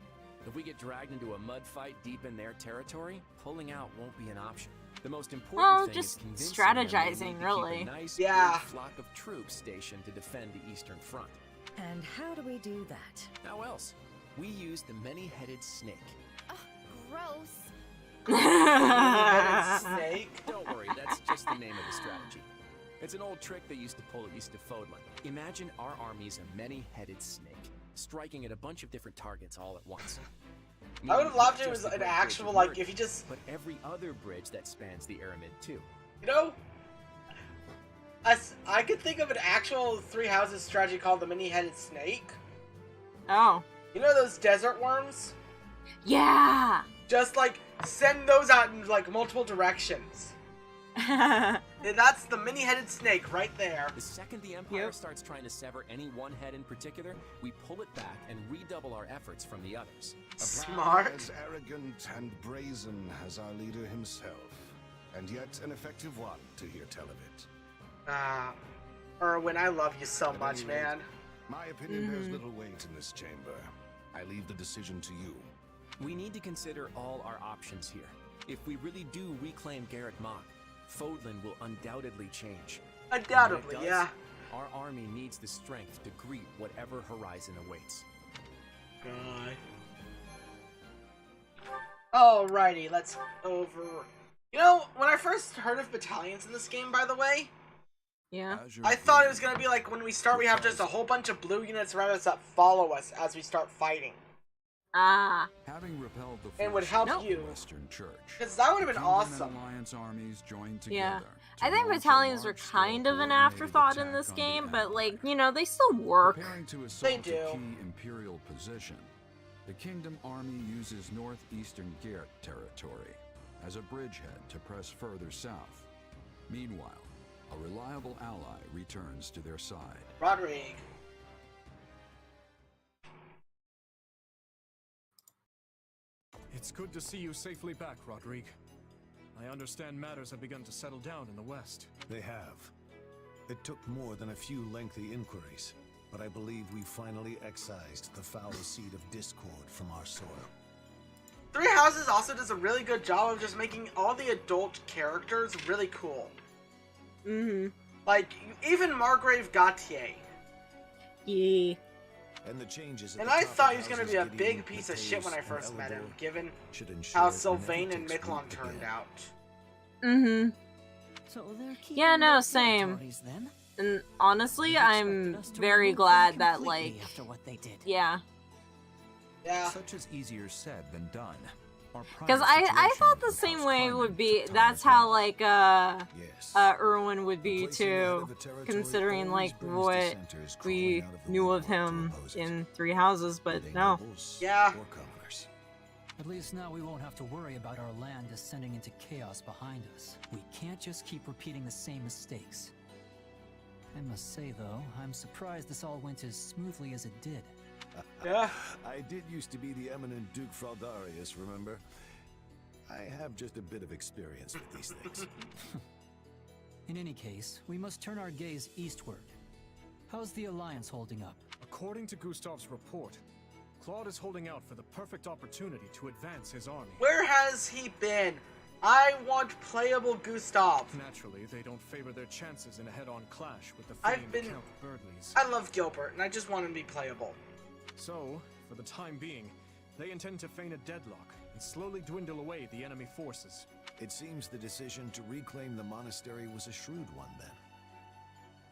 If we get dragged into a mud fight deep in their territory, pulling out won't be an option. The most important Well, thing just is convincing them that we strategizing, need to really. keep a nice, Yeah. good flock of troops stationed to defend the Eastern Front. And how do we do that? How else? We use the many-headed snake. Gross. Snake. Don't worry, that's just the name of the strategy. It's an old trick they used to pull at East of Fodlan. Imagine our army's a many-headed snake, striking at a bunch of different targets all at once. I would have loved if it Just was the an Great actual, Bridge of like, Murden, if he just, but every other bridge that spans the Aramid too. you know, I could think of an actual Three Houses strategy called the Many-Headed Snake. Oh. You know those desert worms? Yeah. Just, like, send those out in, like, multiple directions. And that's the Many-Headed Snake right there. The second the Empire starts trying to sever any one head in particular, we pull it back and redouble our efforts from the others. Smart. As arrogant and brazen as our leader himself, and yet an effective one to hear tell of it. Erwin, I love you so much, man. My opinion bears little weight in this chamber. I leave the decision to you. We need to consider all our options here. If we really do reclaim Garrett Mach, Fodlan will undoubtedly change. Undoubtedly, And when it yeah. does, our army needs the strength to greet whatever horizon awaits. God. Alrighty, let's over. You know, when I first heard of battalions in this game, by the way, Yeah. I thought it was gonna be like when we start, we have just a whole bunch of blue units around us that follow us as we start fighting. Ah. Having repelled the And would forces help of the you. Western Church, Because that would have been Kingdom and awesome. Alliance armies joined together. Yeah. to I think launch a battalions were large-scale kind of an coordinated afterthought in attack this on the game, but, Empire. like, you know, they still work. Preparing to They assault do. a key Imperial position, the Kingdom Army uses northeastern Garrett territory as a bridgehead to press further south. Meanwhile, a reliable ally returns to their side. Rodrigue. It's good to see you safely back, Rodrigue. I understand matters have begun to settle down in the West. They have. It took more than a few lengthy inquiries, but I believe we finally excised the foul seed of discord from our soil. Three Houses also does a really good job of just making all the adult characters really cool. Like, even Margrave Gautier. Yeah. And the changes at And the I top thought of he was going to houses be a Gideon, big piece of shit when I Mateus, first and met him, Elidor given should ensure how it never Sylvain and takes Miklon root turned again. out. So they're keeping Yeah, no, their same. territories then? And honestly, They've I'm expected us to very remove them glad that, completely like, after what they did. yeah. Yeah. Such is easier said than done. Our Because private I thought situation the would same cause way Kleiman would to be, time that's as how, well. like, Yes. Erwin would be Replacing the head too, of a territory considering, always like, brings what dissenters crawling we out of the knew of woodwork to him oppose it. in Three Houses, Be but they no. nobles Yeah. or commoners. At least now we won't have to worry about our land descending into chaos behind us. We can't just keep repeating the same mistakes. I must say, though, I'm surprised this all went as smoothly as it did. Yeah. I did used to be the eminent Duke Fraldarius, remember? I have just a bit of experience with these things. In any case, we must turn our gaze eastward. How's the Alliance holding up? According to Gustav's report, Claude is holding out for the perfect opportunity to advance his army. Where has he been? I want playable Gustav. Naturally, they don't favor their chances in a head-on clash with the I've famed been- Count Burdleys. I love Gilbert, and I just want him to be playable. So, for the time being, they intend to feign a deadlock and slowly dwindle away the enemy forces. It seems the decision to reclaim the monastery was a shrewd one, then.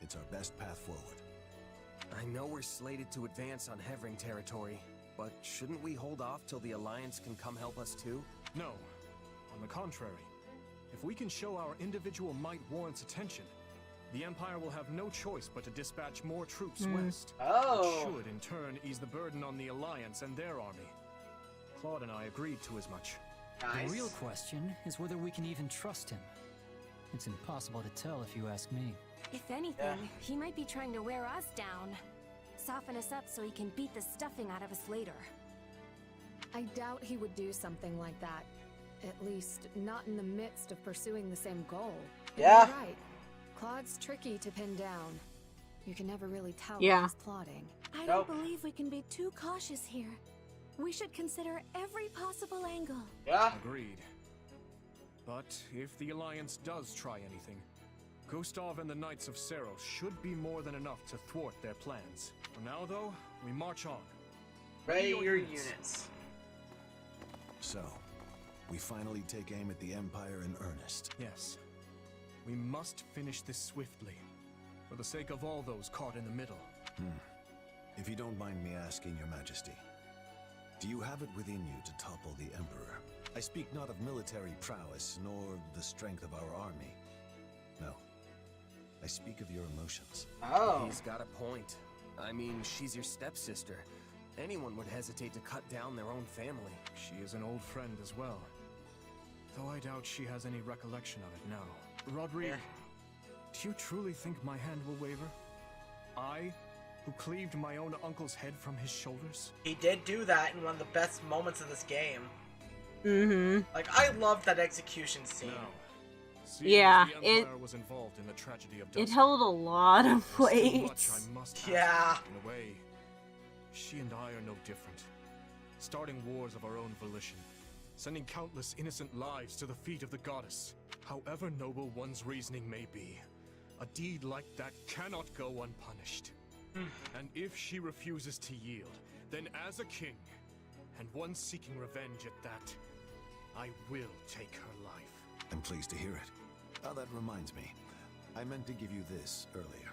It's our best path forward. I know we're slated to advance on Hevring territory, but shouldn't we hold off till the Alliance can come help us too? No. On the contrary, if we can show our individual might warrants attention, the Empire will have no choice but to dispatch more troops west. Oh. Which should, in turn, ease the burden on the Alliance and their army. Claude and I agreed to as much. The real question is whether we can even trust him. It's impossible to tell if you ask me. If anything, he might be trying to wear us down. Soften us up so he can beat the stuffing out of us later. I doubt he would do something like that. At least, not in the midst of pursuing the same goal. And Yeah. you're right. Claude's tricky to pin down. You can never really tell Yeah. when he's plotting. I Nope. don't believe we can be too cautious here. We should consider every possible angle. Yeah. Agreed. But if the Alliance does try anything, Gustav and the Knights of Seros should be more than enough to thwart their plans. For now, though, we march on. Ready your units. So, we finally take aim at the Empire in earnest. Yes. We must finish this swiftly, for the sake of all those caught in the middle. If you don't mind me asking, Your Majesty, do you have it within you to topple the Emperor? I speak not of military prowess, nor the strength of our army. No. I speak of your emotions. Oh. He's got a point. I mean, she's your stepsister. Anyone would hesitate to cut down their own family. She is an old friend as well. Though I doubt she has any recollection of it now. Rodrigue, do you truly think my hand will waver? I, who cleaved my own uncle's head from his shoulders? He did do that in one of the best moments of this game. Mm-hmm. Like, I love that execution scene. Yeah, the Empire was involved in the tragedy of it Dust. held a lot of There's still weight. much I must ask Yeah. her. In a way, she and I are no different. Starting wars of our own volition. Sending countless innocent lives to the feet of the goddess. However noble one's reasoning may be, a deed like that cannot go unpunished. And if she refuses to yield, then as a king, and one seeking revenge at that, I will take her life. I'm pleased to hear it. Oh, that reminds me. I meant to give you this earlier.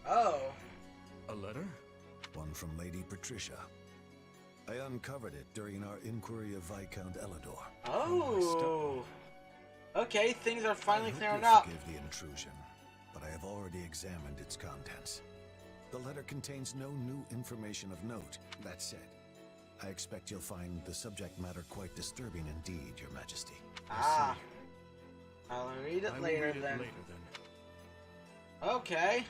Oh. A letter? One from Lady Patricia. I uncovered it during our inquiry of Viscount Elidor. Oh. Okay, things are finally I hope clearing you'll up. forgive the intrusion, but I have already examined its contents. The letter contains no new information of note. That said, I expect you'll find the subject matter quite disturbing indeed, Your Majesty. Ah. I'll read it I will later read it then. later then. Okay.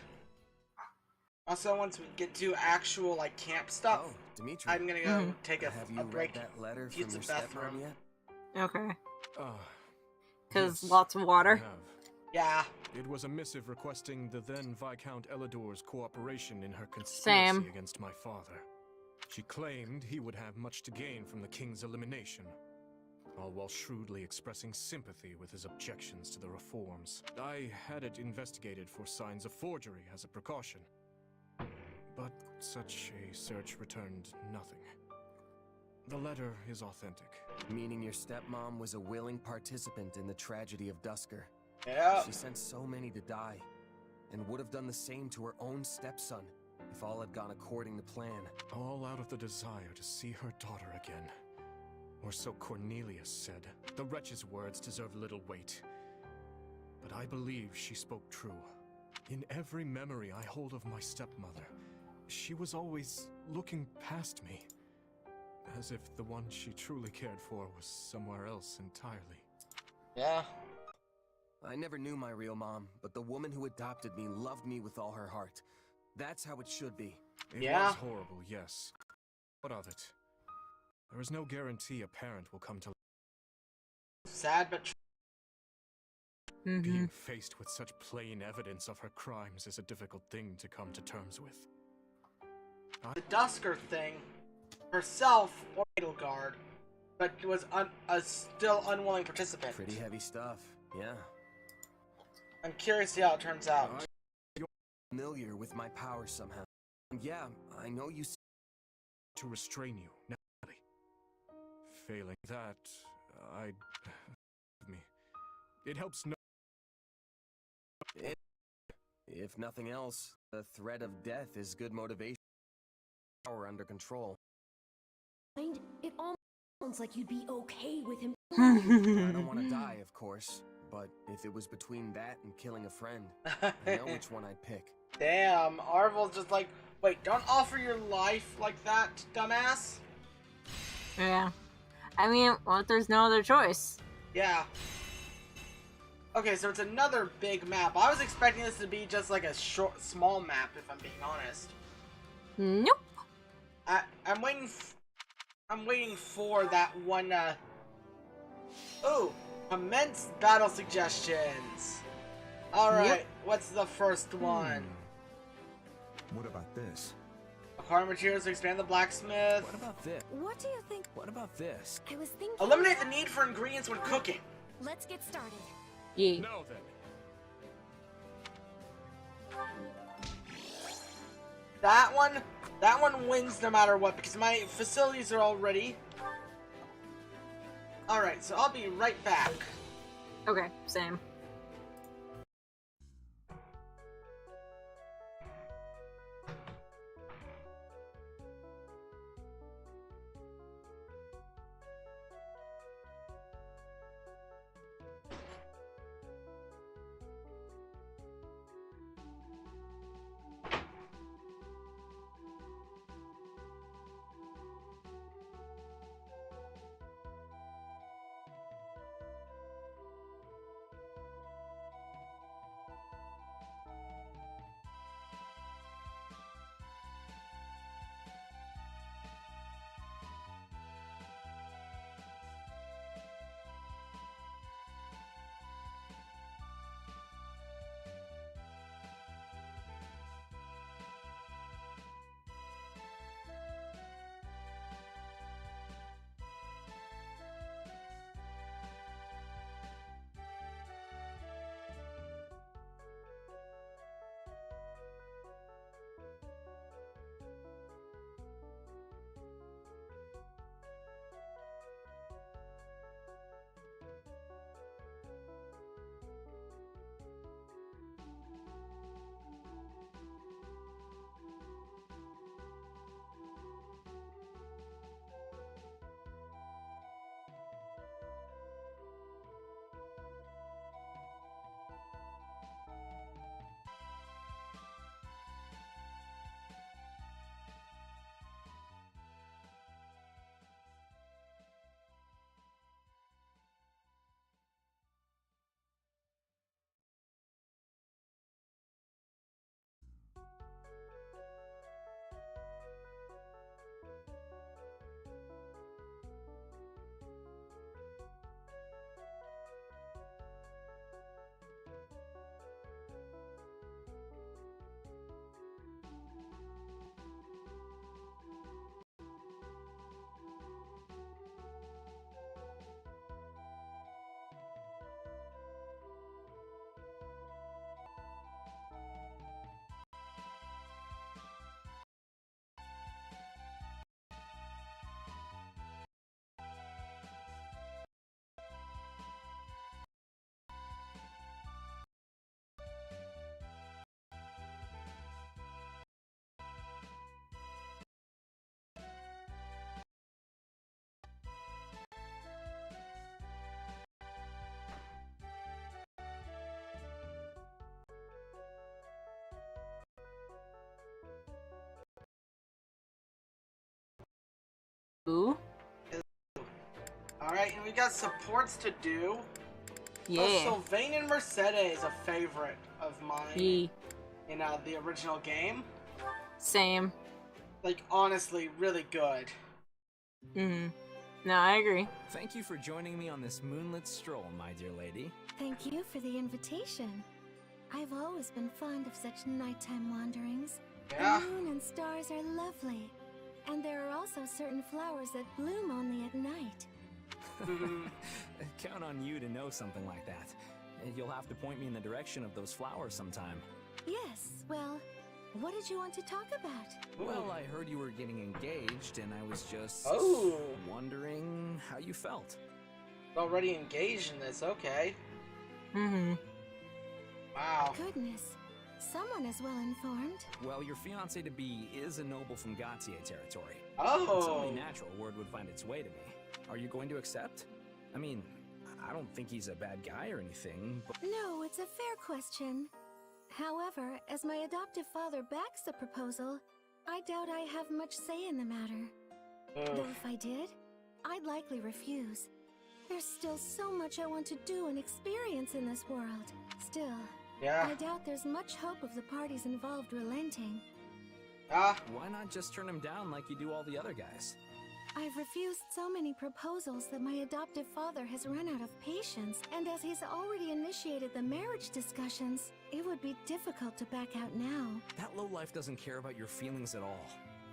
Also, once we get to actual, like, camp stuff, Oh, Dimitri. I'm gonna go take a, Have you a break. read that letter use from the your bathroom. stepmom yet? Okay. Ah, Because yes, lots of water. I have. Yeah. It was a missive requesting the then Viscount Elidor's cooperation in her conspiracy Same. against my father. She claimed he would have much to gain from the king's elimination, all while shrewdly expressing sympathy with his objections to the reforms. I had it investigated for signs of forgery as a precaution, but such a search returned nothing. The letter is authentic. Meaning your stepmom was a willing participant in the tragedy of Dusker. Yeah. She sent so many to die, and would have done the same to her own stepson if all had gone according to plan. All out of the desire to see her daughter again. Or so Cornelius said. The wretch's words deserve little weight. But I believe she spoke true. In every memory I hold of my stepmother, she was always looking past me. As if the one she truly cared for was somewhere else entirely. Yeah. I never knew my real mom, but the woman who adopted me loved me with all her heart. That's how it should be. It was horrible, yes. What of it? There is no guarantee a parent will come to... Sad but true. Being faced with such plain evidence of her crimes is a difficult thing to come to terms with. The Dusker thing, herself or Edelgard, but was a still unwilling participant. Pretty heavy stuff, yeah. I'm curious to see how it turns out. You're familiar with my powers somehow. And yeah, I know you... To restrain you, naturally. Failing that, It helps no... If nothing else, the threat of death is good motivation. Power under control. It almost sounds like you'd be okay with him. I don't want to die, of course, but if it was between that and killing a friend, I know which one I'd pick. Damn, Arvel's just like, wait, don't offer your life like that, dumbass? Yeah. I mean, well, there's no other choice. Yeah. Okay, so it's another big map. I was expecting this to be just like a small map, if I'm being honest. Nope. I'm waiting for that one, Oh, commence battle suggestions. Alright, Yep. What's the first one? What about this? Acquire materials to expand the blacksmith. What about this? What do you think? What about this? I was thinking... Eliminate the need for ingredients when cooking. Let's get started. Yeah. Now then. That one wins no matter what, because my facilities are all ready. Alright, so I'll be right back. Okay, same. Ooh. Alright, and we got supports to do. Yeah. Sylvain and Mercedes, a favorite of mine in the original game. Same. Like, honestly, really good. No, I agree. Thank you for joining me on this moonlit stroll, my dear lady. Thank you for the invitation. I've always been fond of such nighttime wanderings. Yeah. The moon and stars are lovely. And there are also certain flowers that bloom only at night. Count on you to know something like that. You'll have to point me in the direction of those flowers sometime. Yes, well, what did you want to talk about? Well, I heard you were getting engaged, and I was just wondering how you felt. Already engaged in this, okay. Wow. Goodness, someone is well informed. Well, your fiancé-to-be is a noble from Gautier territory. Oh. It's only natural word would find its way to me. Are you going to accept? I mean, I don't think he's a bad guy or anything, but... No, it's a fair question. However, as my adoptive father backs the proposal, I doubt I have much say in the matter. Though if I did, I'd likely refuse. There's still so much I want to do and experience in this world. Still, I doubt there's much hope of the parties involved relenting. Why not just turn him down like you do all the other guys? I've refused so many proposals that my adoptive father has run out of patience, and as he's already initiated the marriage discussions, it would be difficult to back out now. That lowlife doesn't care about your feelings at all.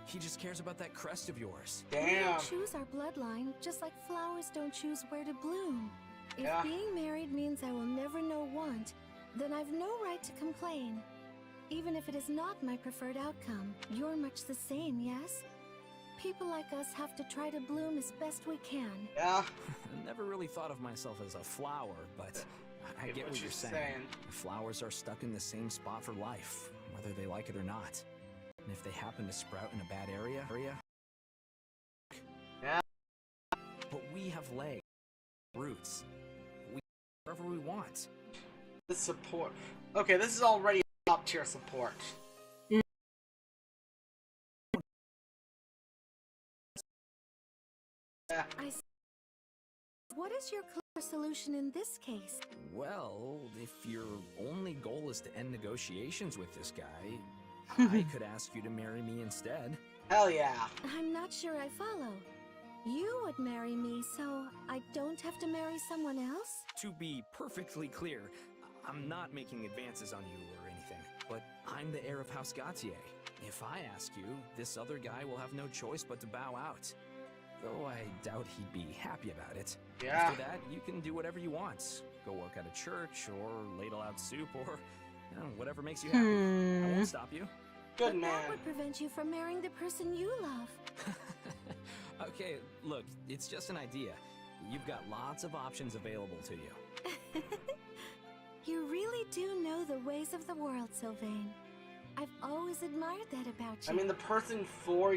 He just cares about that crest of yours. We don't choose our bloodline, just like flowers don't choose where to bloom. If being married means I will never know want, then I've no right to complain. Even if it is not my preferred outcome, you're much the same, yes? People like us have to try to bloom as best we can. I never really thought of myself as a flower, but I get what you're saying. Flowers are stuck in the same spot for life, whether they like it or not. And if they happen to sprout in a bad area... But we have legs, roots. We wherever we want. The support. Okay, this is already top tier support. What is your clear solution in this case? Well, if your only goal is to end negotiations with this guy, I could ask you to marry me instead. Hell yeah. I'm not sure I follow. You would marry me, so I don't have to marry someone else? To be perfectly clear, I'm not making advances on you or anything, but I'm the heir of House Gautier. If I ask you, this other guy will have no choice but to bow out. Though I doubt he'd be happy about it. After that, you can do whatever you want. Go work at a church, or ladle out soup, or whatever makes you happy. I won't stop you. Good man. That would prevent you from marrying the person you love. Okay, look, it's just an idea. You've got lots of options available to you. You really do know the ways of the world, Sylvain. I've always admired that about you. I mean, the person for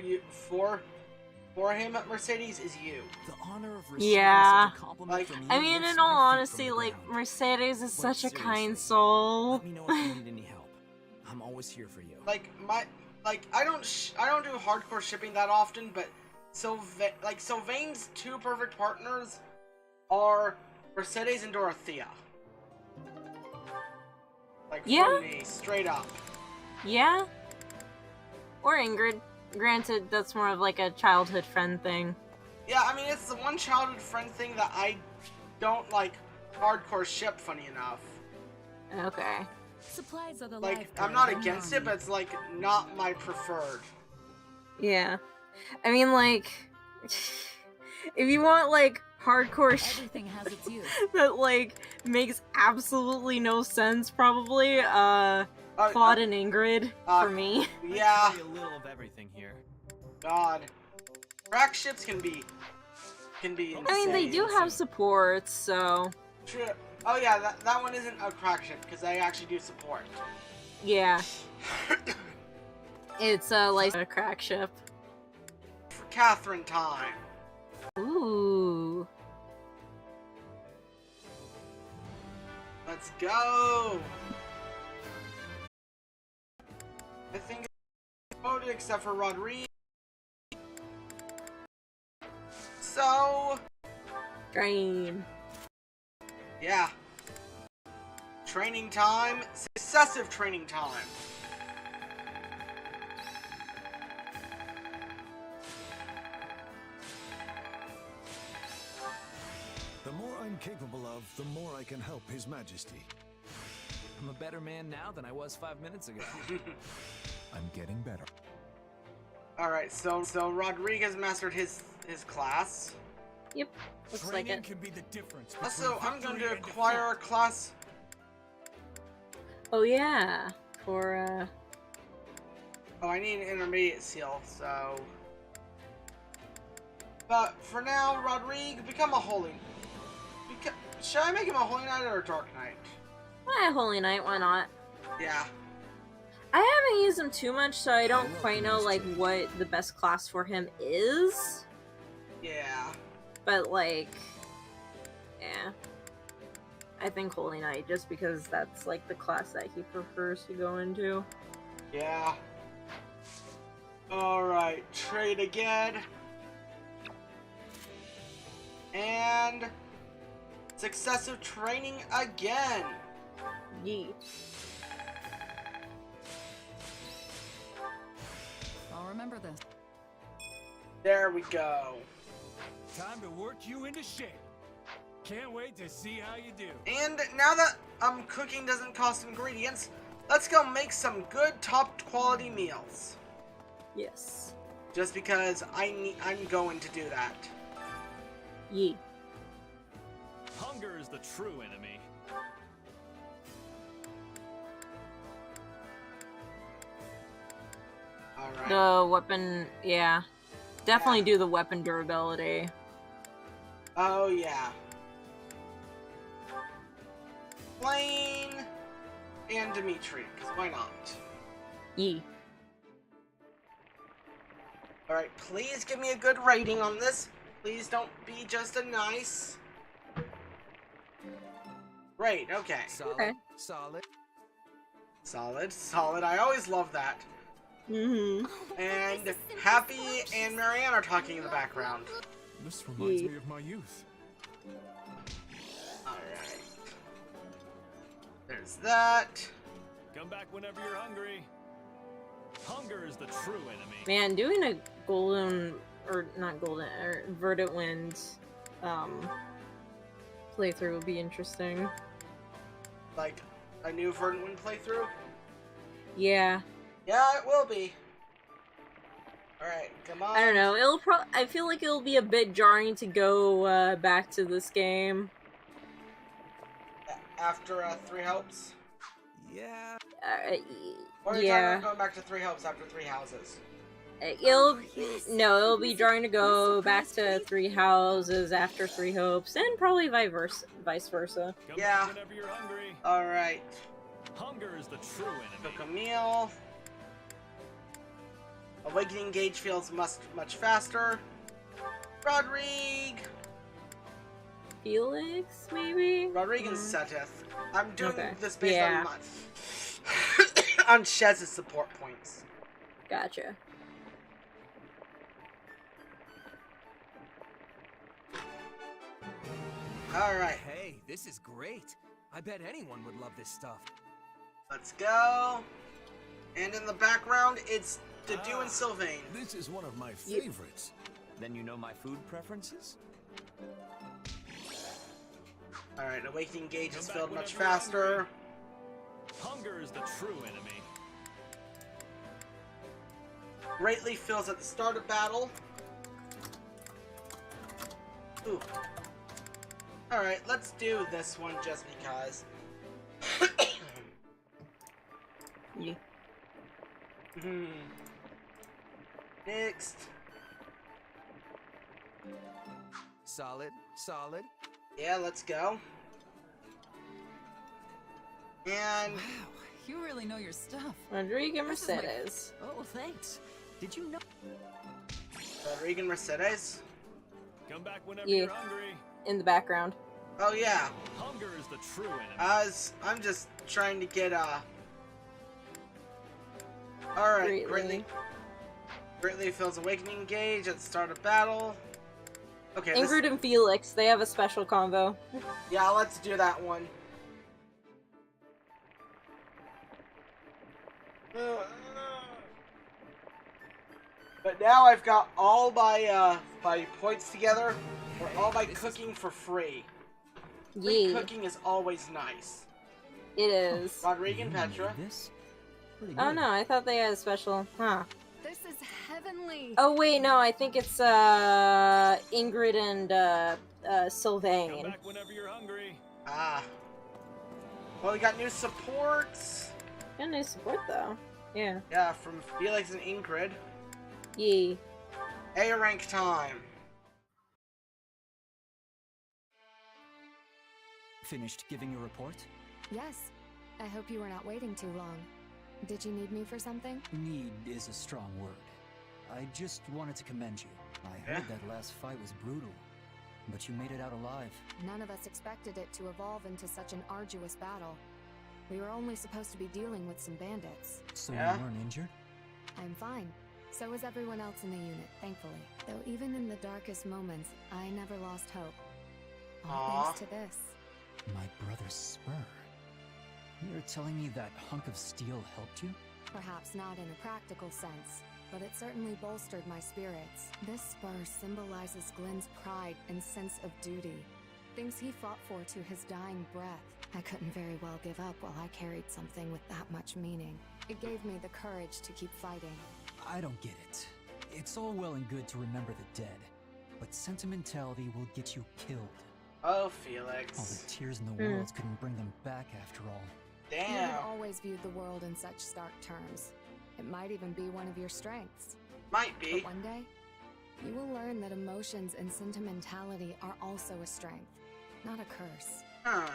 him at Mercedes is you. The honor of Yeah. such a compliment from you I mean, lifts in all my feet honesty, from the like, ground. Mercedes is But such a seriously, kind soul. Let me know if you need any help. I'm always here for you. I don't do hardcore shipping that often, but Sylvain's two perfect partners are Mercedes and Dorothea. For me, straight up. Yeah. Or Ingrid. Granted, that's more of like a childhood friend thing. Yeah, I mean, it's the one childhood friend thing that I don't hardcore ship, funny enough. Okay. Supplies are the I'm not against it, but it's not my preferred. Yeah. I mean, if you want hardcore shit Everything has its use. that makes absolutely no sense, probably Claude and Ingrid for me. Yeah. A little of everything here. God, crack ships can be insane. I mean, they do have supports, so. True. Oh yeah, that one isn't a crack ship because they actually do support. Yeah. It's a crack ship. For Catherine time. Ooh. Let's go. I think it's voted except for Rodriguez. Train. Yeah. Training time. Successive training time. The more I'm capable of, the more I can help His Majesty. I'm a better man now than I was 5 minutes ago. I'm getting better. Alright, so Rodriguez mastered his class. Yep, looks like it. Can be the difference. Also, I'm going to acquire a class. Oh yeah, for Oh, I need an intermediate seal, so. But for now, Rodrigue, become a holy. Should I make him a holy knight or a dark knight? Why Holy Knight? Why not? Yeah. I haven't used him too much, so I don't quite know like what the best class for him is. Yeah. But like, yeah, I think Holy Knight, just because that's like the class that he prefers to go into. Yeah. Alright, trade again. And successive training again. Yeet. I'll remember this. There we go. Time to work you into shape. Can't wait to see how you do. And now that cooking doesn't cost ingredients, let's go make some good top quality meals. Yes. Just because I'm going to do that. Yee. Hunger is the true enemy. Alright. The weapon, yeah. Definitely do the weapon durability. Oh yeah. Blaine and Dimitri, because why not? Yee. Alright, please give me a good rating on this. Please don't be just a nice. Great, okay. Solid, Okay. solid. Solid. I always love that. Mm-hmm. And Happy and Marianne are talking in the background. This reminds me of my youth. Alright. There's that. Come back whenever you're hungry. Hunger is the true enemy. Man, doing a Verdant Wind playthrough would be interesting. Like a new Verdant Wind playthrough? Yeah. Yeah, it will be. Alright, come on. I don't know. I feel like it'll be a bit jarring to go back to this game. After 3 Hopes? Yeah. Or are you Yeah. talking about going back to 3 Hopes after 3 Houses? It'll be jarring to go back to 3 Houses after 3 Hopes, and probably vice versa. Come Yeah. back whenever you're hungry. Alright. Hunger is the true enemy. Cook a meal. Awakening gauge feels much faster. Rodrigue! Felix, maybe? Rodrigue and Seteth. I'm doing Okay. this based Yeah. on on Shez's support points. Gotcha. Alright, Hey, this is great. I bet anyone would love this stuff. let's go. And in the background, it's Dedu and Sylvain. This is one of my favorites. Then you know my food preferences? Alright, Awakening gauge is Come filled back much whenever you're faster. Hunger is the true enemy. Greatly fills at the start of battle. Ooh. Alright, let's do this one just because. Yeah. Next. Solid, solid. Yeah, let's go. And Wow, you really know your stuff. Rodrigue and This is like- Mercedes. Oh, thanks. Did you know? Rodrigue and Mercedes. Come back whenever Yeah. you're hungry. In the background. Oh yeah. Hunger is the true enemy. I'm just trying to get Alright, Greatly. Greatly fills Awakening gauge at the start of battle. Okay. Ingrid and Felix, they have a special combo. Yeah, let's do that one. But now I've got all my points together for all my cooking for free. Free cooking is always nice. It is. Rodrigo and Petra. Oh no, I thought they had a special. Huh. This is heavenly. Oh wait, no, I think it's Ingrid and Sylvain. Come back whenever you're hungry. Ah. Well, we got new supports. Got new support though. Yeah. Yeah, from Felix and Ingrid. Yee. A rank time. Finished giving your report? Yes. I hope you were not waiting too long. Did you need me for something? Need is a strong word. I just wanted to commend you. I heard that last fight was brutal, but you made it out alive. None of us expected it to evolve into such an arduous battle. We were only supposed to be dealing with some bandits. So you weren't injured? I'm fine. So is everyone else in the unit, thankfully. Though even in the darkest moments, I never lost hope. All thanks to this. My brother's spur. You're telling me that hunk of steel helped you? Perhaps not in a practical sense, but it certainly bolstered my spirits. This spur symbolizes Glenn's pride and sense of duty. Things he fought for to his dying breath. I couldn't very well give up while I carried something with that much meaning. It gave me the courage to keep fighting. I don't get it. It's all well and good to remember the dead, but sentimentality will get you killed. Oh, Felix. All the tears in the world couldn't bring them back after all. Damn. You have always viewed the world in such stark terms. It might even be one of your strengths. Might be. But one day, you will learn that emotions and sentimentality are also a strength, not a curse.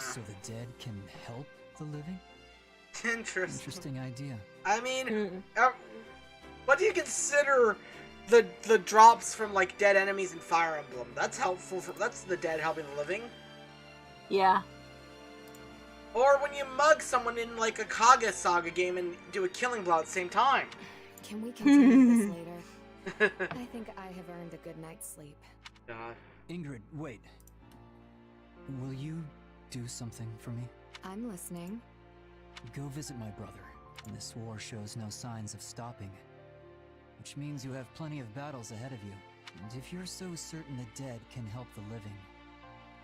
So the dead can help the living? Interesting idea. I mean, what do you consider the drops from like dead enemies in Fire Emblem? That's helpful. That's the dead helping the living. Yeah. Or when you mug someone in like a Kaga Saga game and do a killing blow at the same time. Can we continue this later? I think I have earned a good night's sleep. God. Ingrid, wait. Will you do something for me? I'm listening. Go visit my brother. This war shows no signs of stopping. Which means you have plenty of battles ahead of you. And if you're so certain the dead can help the living,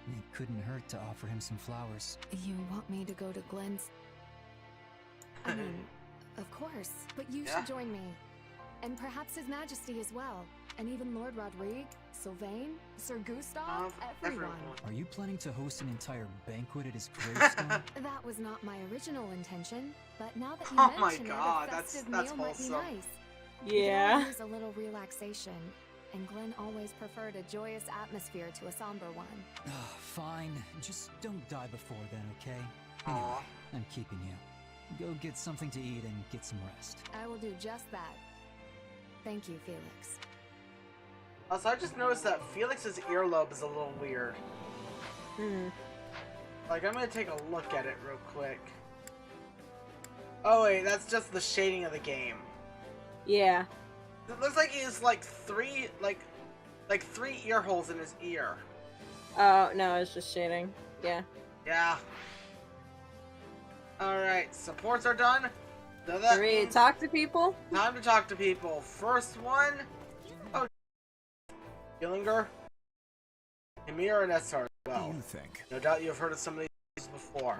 it couldn't hurt to offer him some flowers. You want me to go to Glenn's? I mean, of course. But you should join me. And perhaps His Majesty as well. And even Lord Rodrigue, Sylvain, Sir Gustav, everyone. Are you planning to host an entire banquet at his gravestone? That was not my original intention, but now that you Oh my mention God, it, a festive that's meal might be wholesome. nice. Yeah. There's a little relaxation, and Glenn always preferred a joyous atmosphere to a somber one. Fine. Just don't die before then, okay? Anyway, I'm keeping you. Go get something to eat and get some rest. I will do just that. Thank you, Felix. Also, I just noticed that Felix's earlobe is a little weird. Like, I'm gonna take a look at it real quick. Oh wait, that's just the shading of the game. Yeah. It looks like he has like three ear holes in his ear. Oh, no, it's just shading. Yeah. Yeah. Alright, supports are done. So that Ready to means talk to people? time to talk to people. First one. Oh, Gillinger. Emir and Essar as well. What do you think? No doubt you've heard of some of these before.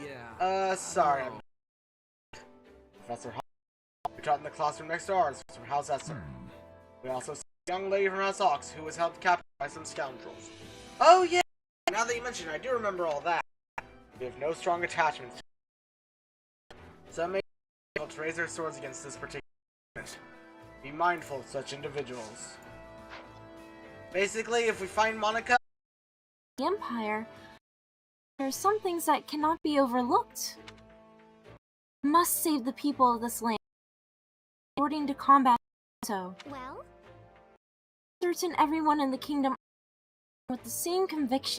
Yeah. Sorry. Professor Hall. We taught in the classroom next to ours from House Esser. We also see a young lady from House Ox who was held captive by some scoundrels. Oh yeah! Now that you mention it, I do remember all that. We have no strong attachments to it. So it may be difficult to raise their swords against this particular movement. Be mindful of such individuals. Basically, if we find Monica... The Empire, there are some things that cannot be overlooked. We must save the people of this land. According to combat, so. Well? Certain everyone in the kingdom with the same conviction.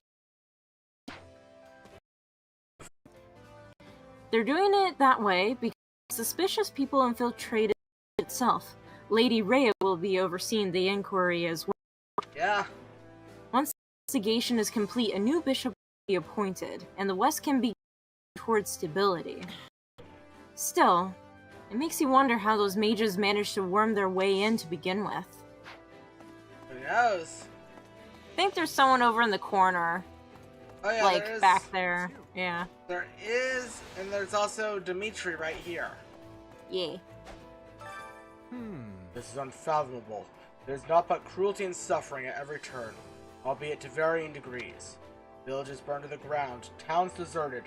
They're doing it that way because suspicious people infiltrated itself. Lady Rhea will be overseeing the inquiry as well. Yeah. Once the investigation is complete, a new bishop will be appointed, and the West can be towards stability. Still, it makes you wonder how those mages managed to worm their way in to begin with. Who knows? I think there's someone over in the corner. Oh yeah, like, there is. back there. Yeah. There is, and there's also Dimitri right here. Yeah. This is unfathomable. There's not but cruelty and suffering at every turn, albeit to varying degrees. Villages burned to the ground, towns deserted,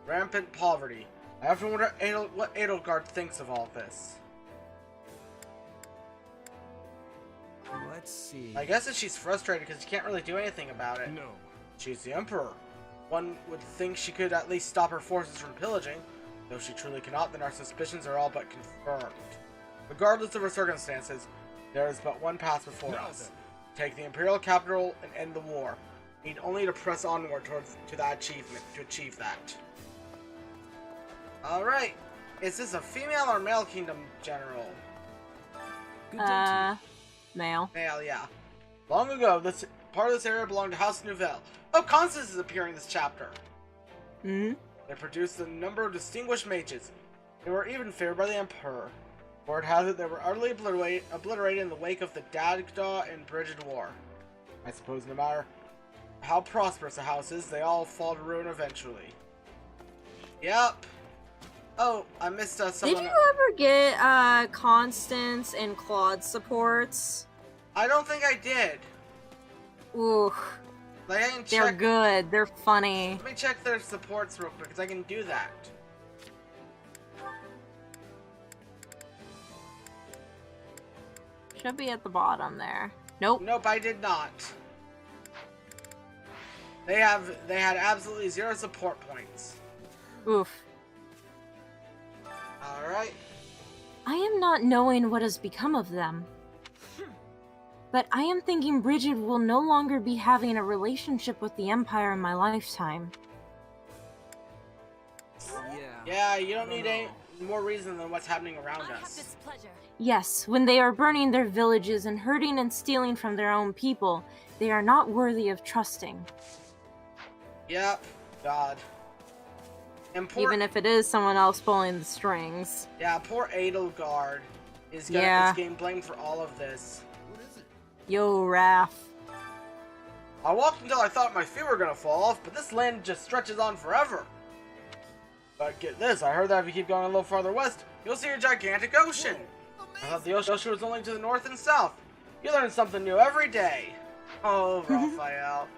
rampant poverty. I often wonder what Edelgard thinks of all this. Let's see. I guess that she's frustrated because she can't really do anything about it. No. She's the Emperor. One would think she could at least stop her forces from pillaging. Though she truly cannot, then our suspicions are all but confirmed. Regardless of her circumstances, there is but one path before us. Take the Imperial capital and end the war. We need only to press onward to that achievement, to achieve that. Alright. Is this a female or male kingdom general? Male. Male, yeah. Long ago, this part of this area belonged to House Nouvelle. Oh, Constance is appearing this chapter. Hmm? They produced a number of distinguished mages. They were even favored by the Emperor. Word has it they were utterly obliterated in the wake of the Dagda and Brigid War. I suppose no matter how prosperous a house is, they all fall to ruin eventually. Yep. Oh, I missed someone. Did you ever get Constance and Claude supports? I don't think I did. Ooh. Like, I can They're check... good. They're funny. Let me check their supports real quick, because I can do that. Should be at the bottom there. Nope. Nope, I did not. They had absolutely 0 support points. Oof. Alright. I am not knowing what has become of them. But I am thinking Brigid will no longer be having a relationship with the Empire in my lifetime. Yeah, you don't need any more reason than what's happening around us. Yes, when they are burning their villages and hurting and stealing from their own people, they are not worthy of trusting. Yep. God. And Even if it is someone else pulling the strings. Yeah, poor Edelgard is getting blamed for all of this. Yo, Raph. I walked until I thought my feet were gonna fall off, but this land just stretches on forever. But get this, I heard that if you keep going a little farther west, you'll see a gigantic ocean. I thought the ocean was only to the north and south. You learn something new every day. Oh, Raphael.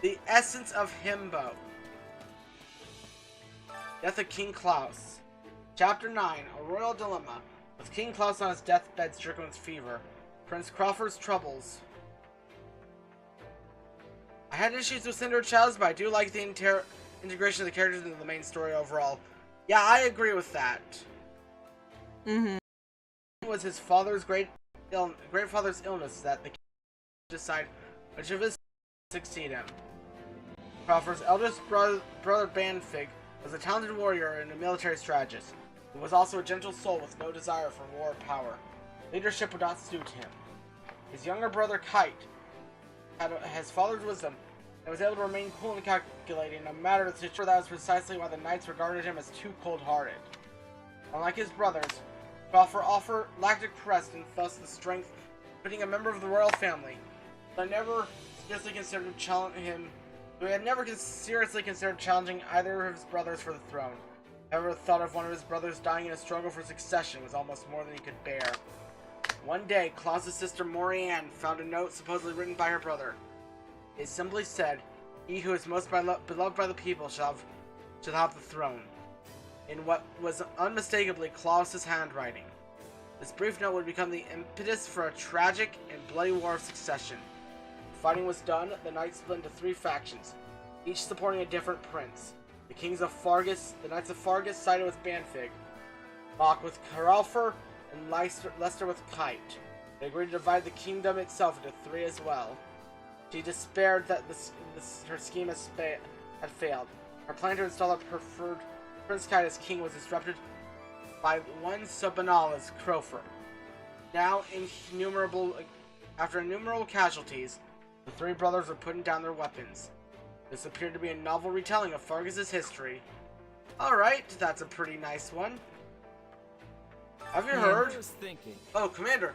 The essence of Himbo. Death of King Klaus. Chapter 9, A Royal Dilemma. With King Klaus on his deathbed stricken with fever. Prince Crawford's troubles. I had issues with Cinder Childs, but I do like the integration of the characters into the main story overall. Yeah, I agree with that. Mm-hmm. It was his father's great father's illness that the king decide which of his succeed him. Crawford's eldest brother Banfig was a talented warrior and a military strategist. He was also a gentle soul with no desire for war or power. Leadership would not suit him. His younger brother Kite had his father's wisdom and was able to remain cool and calculating no matter the situation. That was precisely why the knights regarded him as too cold-hearted. Unlike his brothers, Crawford lacked a crest and thus the strength of being a member of the royal family. But I never seriously considered challenging either of his brothers for the throne. However, the thought of one of his brothers dying in a struggle for succession was almost more than he could bear. One day, Klaus's sister Morianne found a note supposedly written by her brother. It simply said, "He who is most beloved by the people shall have the throne," in what was unmistakably Klaus's handwriting. This brief note would become the impetus for a tragic and bloody war of succession. Fighting was done, the knights split into 3 factions, each supporting a different prince. The Knights of Fargus sided with Banfig, Mach with Crawford, and Leicester with Kite. They agreed to divide the kingdom itself into 3 as well. She despaired that her scheme had failed. Her plan to install a preferred Prince Kite as king was disrupted by one so banal as Crawford. Now innumerable After innumerable casualties, the three brothers were putting down their weapons. This appeared to be a novel retelling of Fargus' history. Alright, that's a pretty nice one. Have you heard? I was thinking. Oh, Commander.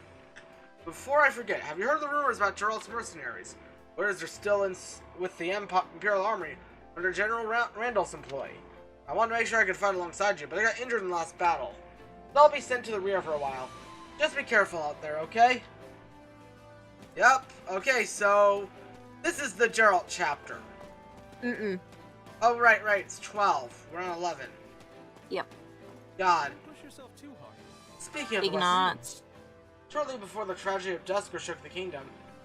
Before I forget, have you heard the rumors about Geralt's mercenaries? Whereas they're still with the Imperial Army under General Randall's employ. I wanted to make sure I could fight alongside you, but I got injured in the last battle. So I'll be sent to the rear for a while. Just be careful out there, okay? Yep. Okay, so this is the Geralt chapter. Oh, right. It's 12. We're on 11. Yep. God. Push yourself too hard. Speaking of Big knots. Shortly before the tragedy of Duscur shook the kingdom,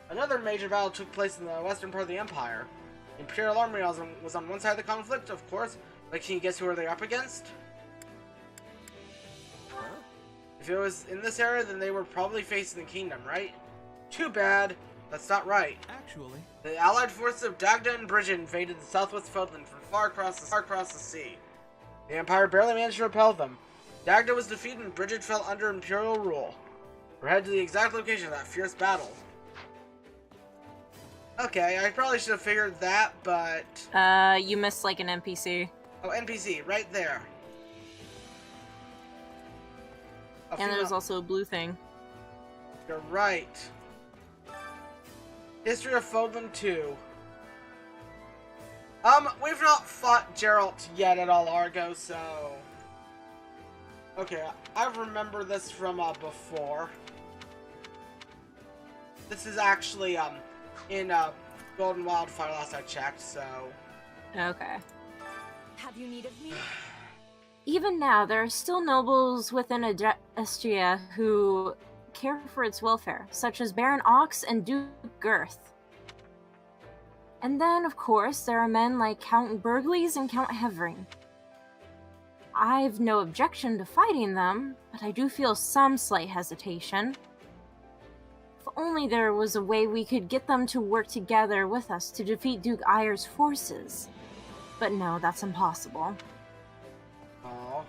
another major battle took place in the western part of the Empire. The Imperial Army was on one side of the conflict, of course, but can you guess who are they up against? If it was in this area, then they were probably facing the kingdom, right? Too bad. That's not right. Actually, the allied forces of Dagda and Bridget invaded the southwest Fodland from far across the sea. The Empire barely managed to repel them. Dagda was defeated and Bridget fell under Imperial rule. We're headed to the exact location of that fierce battle. Okay, I probably should have figured that, but... You missed like an NPC. Oh, NPC, right there. And there's also a blue thing. You're right. History of Fodland 2. We've not fought Geralt yet at all, Argo, so... Okay, I remember this from, before. This is actually, in, Golden Wildfire last I checked, so... Okay. Have you need of me? Even now, there are still nobles within Estria who care for its welfare, such as Baron Ox and Duke Girth. And then, of course, there are men like Count Burgleys and Count Hevering. I've no objection to fighting them, but I do feel some slight hesitation. If only there was a way we could get them to work together with us to defeat Duke Eyre's forces. But no, that's impossible. Oh,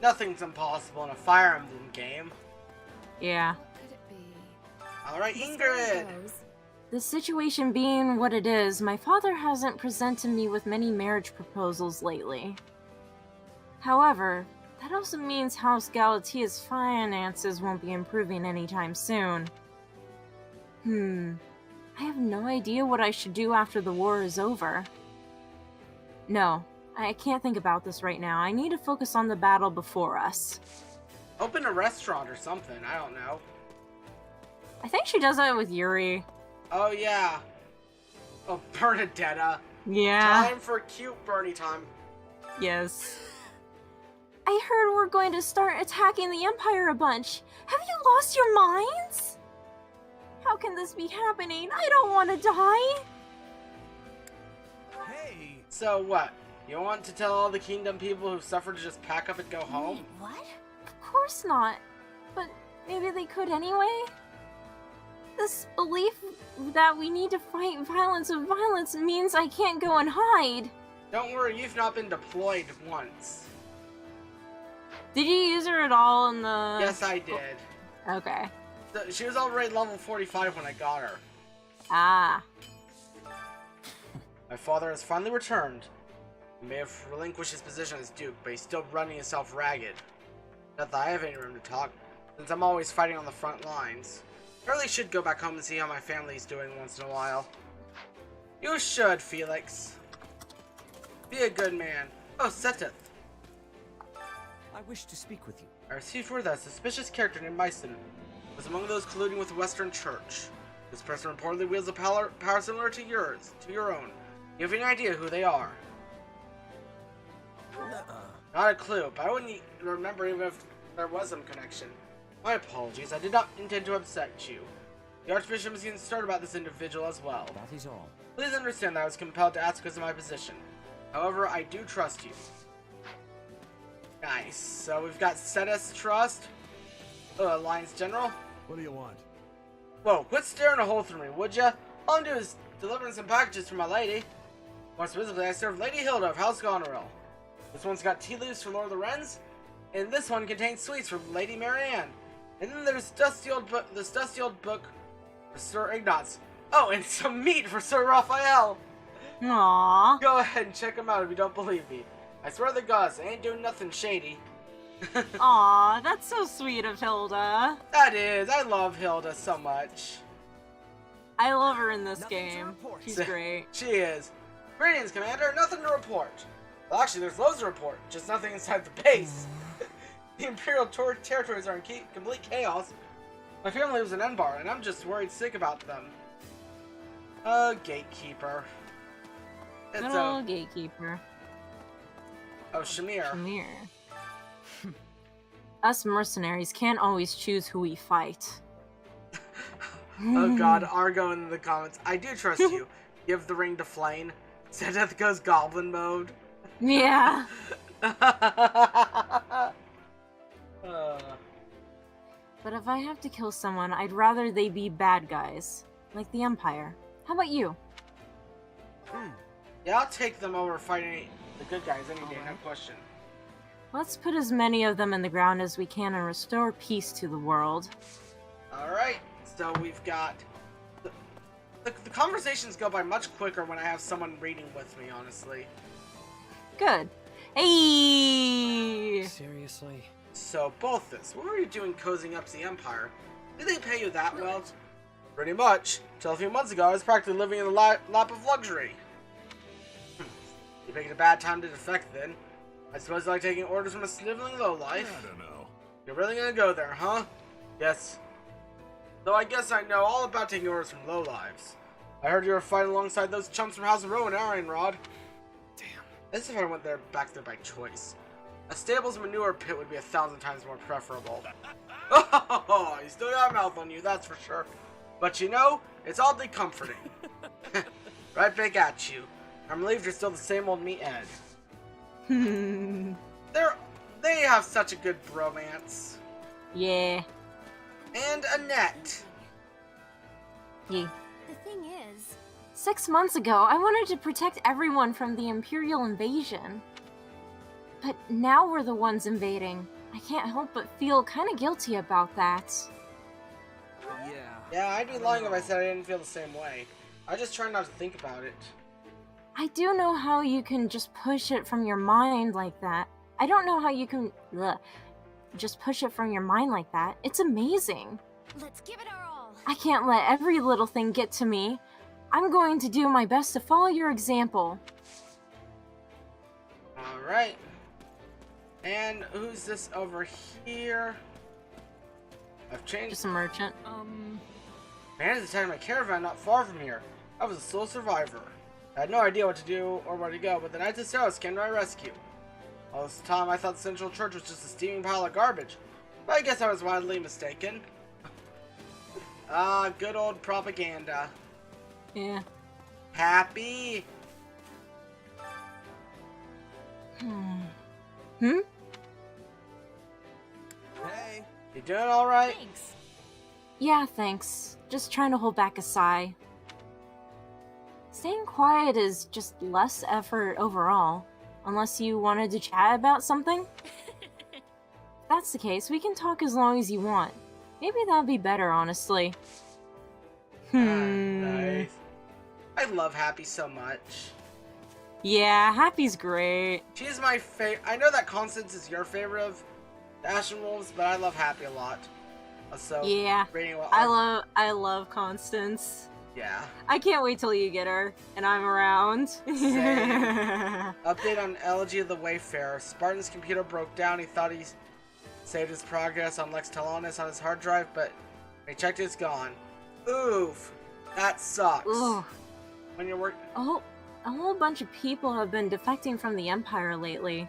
nothing's impossible in a Fire Emblem game. Yeah. Could it be? Alright, Ingrid! The situation being what it is, my father hasn't presented me with many marriage proposals lately. However, that also means House Galatia's finances won't be improving anytime soon. I have no idea what I should do after the war is over. No, I can't think about this right now. I need to focus on the battle before us. Open a restaurant or something, I don't know. I think she does that with Yuri. Oh, yeah. Oh, Bernadetta. Yeah. Time for cute Bernie time. Yes. I heard we're going to start attacking the Empire a bunch. Have you lost your minds? How can this be happening? I don't want to die. hey! So what? You want to tell all the kingdom people who've suffered to just pack up and go home? Wait, what? Of course not. But maybe they could anyway? This belief that we need to fight violence with violence means I can't go and hide. Don't worry, you've not been deployed once. Did you use her at all in the... Yes, I did. Okay. She was already level 45 when I got her. Ah. My father has finally returned. He may have relinquished his position as Duke, but he's still running himself ragged. Not that I have any room to talk, since I'm always fighting on the front lines. I really should go back home and see how my family's doing once in a while. You should, Felix. Be a good man. Oh, Seteth. I wish to speak with you. I received word that a suspicious character named Myson was among those colluding with the Western Church. This person reportedly wields a power similar to your own. You have any idea who they are? Not a clue, but I wouldn't remember even if there was some connection. My apologies, I did not intend to upset you. The Archbishop is getting started about this individual as well. That is all. Please understand that I was compelled to ask because of my position. However, I do trust you. Nice. So we've got Seteth's trust. Alliance General. What do you want? Whoa, quit staring a hole through me, would ya? All I'm doing is delivering some packages for my lady. More specifically, I serve Lady Hilda of House Goneril. This one's got tea leaves for Lord of the Wrens, and this one contains sweets for Lady Marianne. And then there's this dusty old book for Sir Ignatz. Oh, and some meat for Sir Raphael. Aww. Go ahead and check them out if you don't believe me. I swear to God, I ain't doing nothing shady. Aw, that's so sweet of Hilda. That is. I love Hilda so much. I love her in this game. She's great. She is. Greetings, Commander. Nothing to report. Well, actually, there's loads to report. Just nothing inside the base. The Imperial territories are in complete chaos. My family lives in Enbar, and I'm just worried sick about them. Gatekeeper. It's Good old Gatekeeper. Oh, Shamir. Shamir. Us mercenaries can't always choose who we fight. Oh god, Argo in the comments. I do trust you. Give the ring to Flame. Seth goes goblin mode. Yeah. But if I have to kill someone, I'd rather they be bad guys. Like the Empire. How about you? Yeah, I'll take them over fighting the good guys any day, no question. Let's put as many of them in the ground as we can and restore peace to the world. Alright, so we've got... The conversations go by much quicker when I have someone reading with me, honestly. Good. Hey! Seriously? So, Balthus, what were you doing cozying up to the Empire? Did they pay you that well? Pretty much. Till a few months ago, I was practically living in the lap of luxury. You picked a bad time to defect then. I suppose you like taking orders from a sniveling lowlife? I don't know. You're really gonna go there, huh? Yes. Though I guess I know all about taking orders from lowlives. I heard you were fighting alongside those chumps from House of Rowan, Ironrod. Damn. As if I went back there by choice. A stable's manure pit would be 1,000 times more preferable. Oh, you still got a mouth on you, that's for sure. But you know, it's oddly comforting. Right back at you. I'm relieved you're still the same old me, Ed. They have such a good bromance. Yeah. And Annette. Yeah. The thing is... 6 months ago, I wanted to protect everyone from the Imperial invasion. But now we're the ones invading. I can't help but feel kind of guilty about that. Yeah, I'd be lying if I said I didn't feel the same way. I just try not to think about it. I do know how you can just push it from your mind like that. I don't know how you can just push it from your mind like that. It's amazing. Let's give it our all. I can't let every little thing get to me. I'm going to do my best to follow your example. Alright. And who's this over here? I've changed. Just a merchant. Man is attacking my caravan not far from here. I was a sole survivor. I had no idea what to do or where to go, but the Knights of Saros came to my rescue. All this time I thought the Central Church was just a steaming pile of garbage. But I guess I was wildly mistaken. Good old propaganda. Yeah. Happy? Hmm? Hey. You doing alright? Thanks. Yeah, thanks. Just trying to hold back a sigh. Staying quiet is just less effort overall. Unless you wanted to chat about something? If that's the case, we can talk as long as you want. Maybe that'd be better, honestly. Nice. I love Happy so much. Yeah, Happy's great. She's my favorite. I know that Constance is your favorite of the Ashen Wolves, but I love Happy a lot. So Yeah, I love Constance. Yeah. I can't wait till you get her, and I'm around. Update on Elegy of the Wayfarer. Spartan's computer broke down. He thought he saved his progress on Lex Talonus on his hard drive, but when he checked it's gone. Oof. That sucks. Ugh. When you're working... Oh, a whole bunch of people have been defecting from the Empire lately.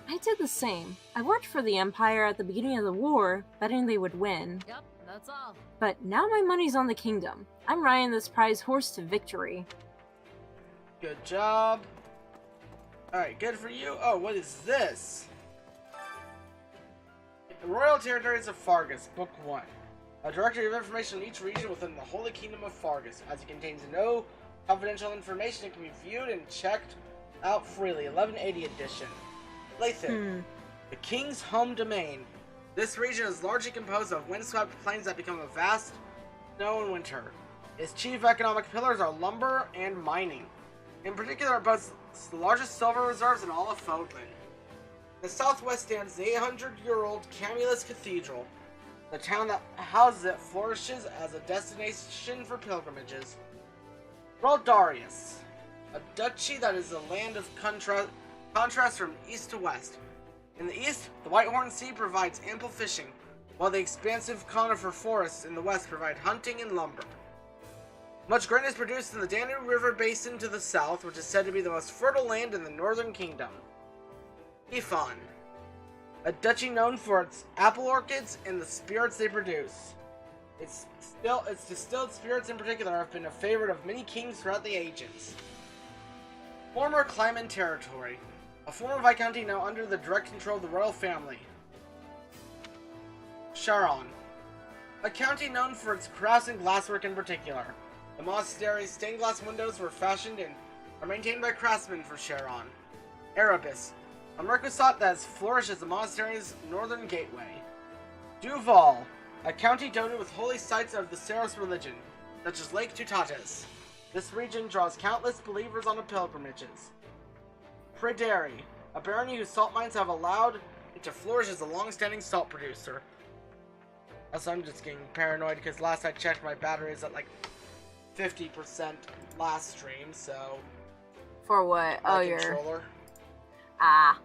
I did the same. I worked for the Empire at the beginning of the war, betting they would win. Yep, that's all. But now my money's on the Kingdom. I'm riding this prize horse to victory. Good job. Alright, good for you. Oh, what is this? The Royal Territories of Fargus, Book 1. A directory of information on each region within the Holy Kingdom of Fargus. As it contains no confidential information, it can be viewed and checked out freely. 1180 edition. Lathan, the King's home domain. This region is largely composed of windswept plains that become a vast snow and winter. Its chief economic pillars are lumber and mining. In particular, it boasts the largest silver reserves in all of Fodlan. In the southwest stands the 800-year-old Camulus Cathedral. The town that houses it flourishes as a destination for pilgrimages. Roldarius, a duchy that is a land of contrast from east to west. In the east, the Whitehorn Sea provides ample fishing, while the expansive conifer forests in the west provide hunting and lumber. Much grain is produced in the Danube River basin to the south, which is said to be the most fertile land in the northern kingdom. Ifan, a duchy known for its apple orchards and the spirits they produce. Its distilled spirits in particular have been a favorite of many kings throughout the ages. Former Clyman territory, a former viscounty now under the direct control of the royal family. Sharon, a county known for its crafts and glasswork in particular. The monastery's stained glass windows were fashioned and are maintained by craftsmen for Sharon. Erebus, a mercosat that has flourished as the monastery's northern gateway. Duval, a county dotted with holy sites of the Saros religion, such as Lake Tutatis. This region draws countless believers on pilgrimages. Prairie, a barony whose salt mines have allowed it to flourish as a long-standing salt producer. Also, I'm just getting paranoid because last I checked my battery is at like 50% last stream, so... For what? Oh, your controller. Ah.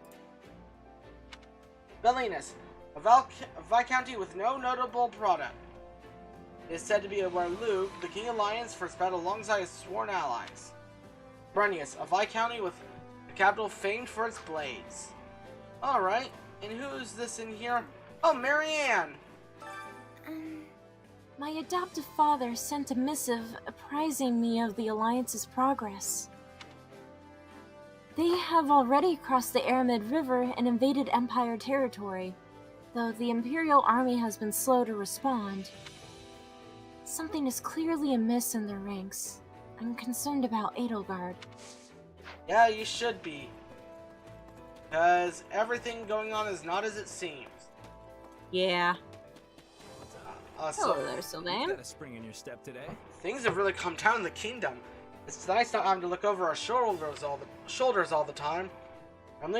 Belinus, a viscounty with no notable product. It is said to be where Luke, the King of Lions, first battled alongside his sworn allies. Brenius, a viscounty with a capital famed for its blades. Alright, and who's this in here? Oh, Marianne! My adoptive father sent a missive apprising me of the Alliance's progress. They have already crossed the Aramid River and invaded Empire territory, though the Imperial Army has been slow to respond. Something is clearly amiss in their ranks. I'm concerned about Edelgard. Yeah, you should be. Because everything going on is not as it seems. Yeah. So hello there, Sylvain. Got a spring in your step today. Things have really calmed down in the kingdom. It's nice not having to look over our shoulders all the time. I'm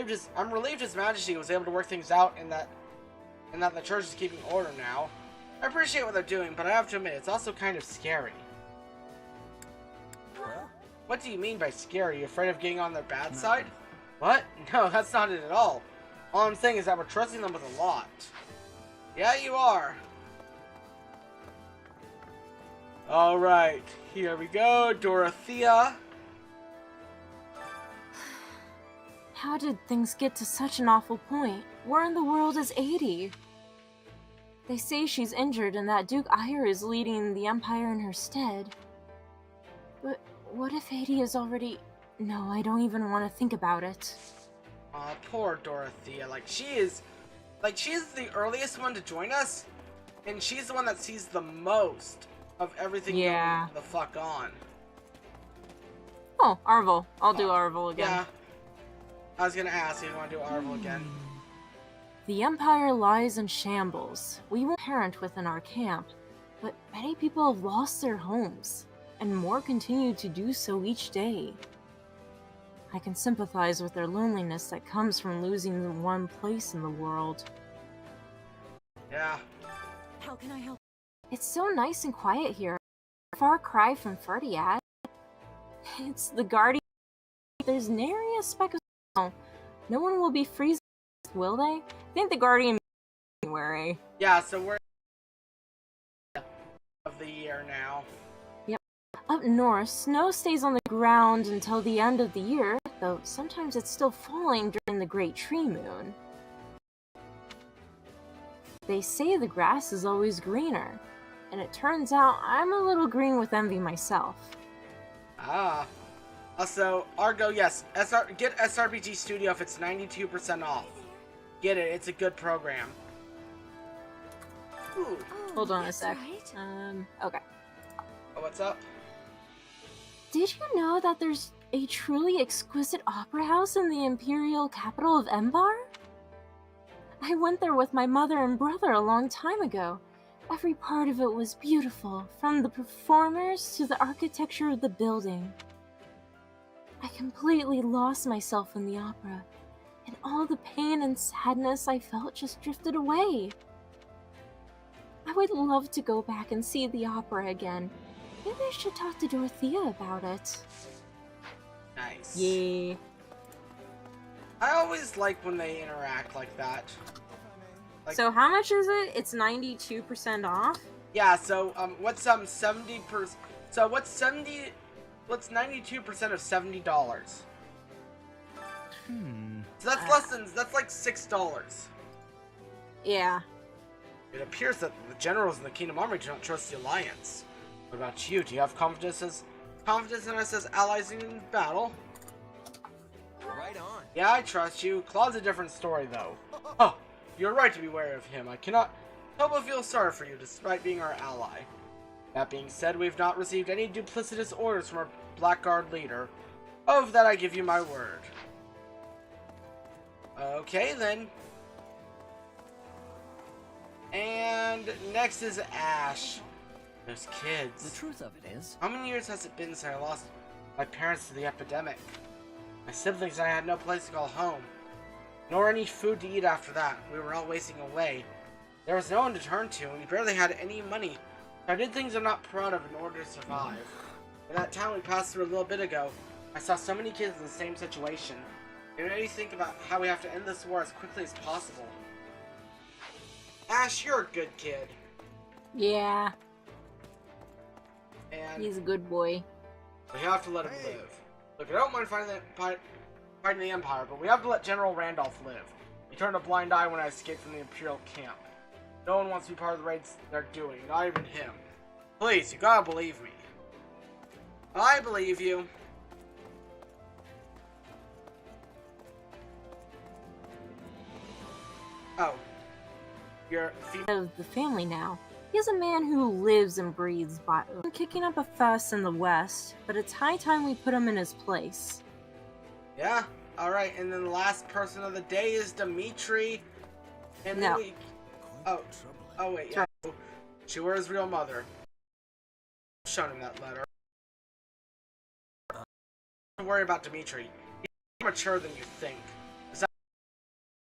relieved His Majesty was able to work things out and that the church is keeping order now. I appreciate what they're doing, but I have to admit, it's also kind of scary. What do you mean by scary? You afraid of getting on their bad side? What? No, that's not it at all. All I'm saying is that we're trusting them with a lot. Yeah, you are. Alright, here we go, Dorothea. How did things get to such an awful point? Where in the world is 80? They say she's injured and that Duke Ire is leading the Empire in her stead. But what if 80 is already... No, I don't even want to think about it. Aw, poor Dorothea. She's the earliest one to join us, and she's the one that sees the most of everything going the fuck on. Oh, Arvel. I'll do Arvel again. Yeah. I was gonna ask if you want to do Arvel again. The Empire lies in shambles. We were parent within our camp, but many people have lost their homes, and more continue to do so each day. I can sympathize with their loneliness that comes from losing the one place in the world. Yeah. How can I help? It's so nice and quiet here. Far cry from Ferdiad. It's the Guardian. There's nary a speck of snow. No one will be freezing, will they? I think the Guardian is January. Yeah, so we're of the year now. Yep. Up north, snow stays on the ground until the end of the year, though sometimes it's still falling during the Great Tree Moon. They say the grass is always greener. And it turns out I'm a little green with envy myself. Ah. Also, Argo, yes. Get SRPG Studio if it's 92% off. Get it. It's a good program. Ooh. Hold on a sec. Okay. Oh, what's up? Did you know that there's a truly exquisite opera house in the imperial capital of Embar? I went there with my mother and brother a long time ago. Every part of it was beautiful, from the performers to the architecture of the building. I completely lost myself in the opera, and all the pain and sadness I felt just drifted away. I would love to go back and see the opera again. Maybe I should talk to Dorothea about it. Nice. Yeah. I always like when they interact like that. Like, So how much is it? It's 92% off? yeah, so what's 70%? So what's 92% of $70? So that's like $6. Yeah. It appears that the generals in the Kingdom Army do not trust the Alliance. What about you? Do you have confidence in us as allies in battle? Right on. Yeah, I trust you. Claude's a different story, though. Oh, you're right to be wary of him. I cannot help but feel sorry for you, despite being our ally. That being said, we've not received any duplicitous orders from our Blackguard leader. Of that I give you my word. Okay, then. And next is Ash. Those kids. The truth of it is... How many years has it been since I lost my parents to the epidemic? My siblings and I had no place to call home, nor any food to eat after that. We were all wasting away. There was no one to turn to, and we barely had any money. I did things I'm not proud of in order to survive. In that town we passed through a little bit ago, I saw so many kids in the same situation. It made me think about how we have to end this war as quickly as possible. Ash, you're a good kid. Yeah. And he's a good boy. We have to let him live. Look, I don't mind fighting the Empire, but we have to let General Randolph live. He turned a blind eye when I escaped from the Imperial camp. No one wants to be part of the raids they're doing, not even him. Please, you gotta believe me. I believe you. Oh. You're of the family now. He's a man who lives and breathes battle. I'm kicking up a fuss in the West, but it's high time we put him in his place. Yeah, alright, and then the last person of the day is Dimitri. And no. Then oh wait, yeah. She were his real mother. I've shown him that letter. Don't worry about Dimitri. He's more mature than you think.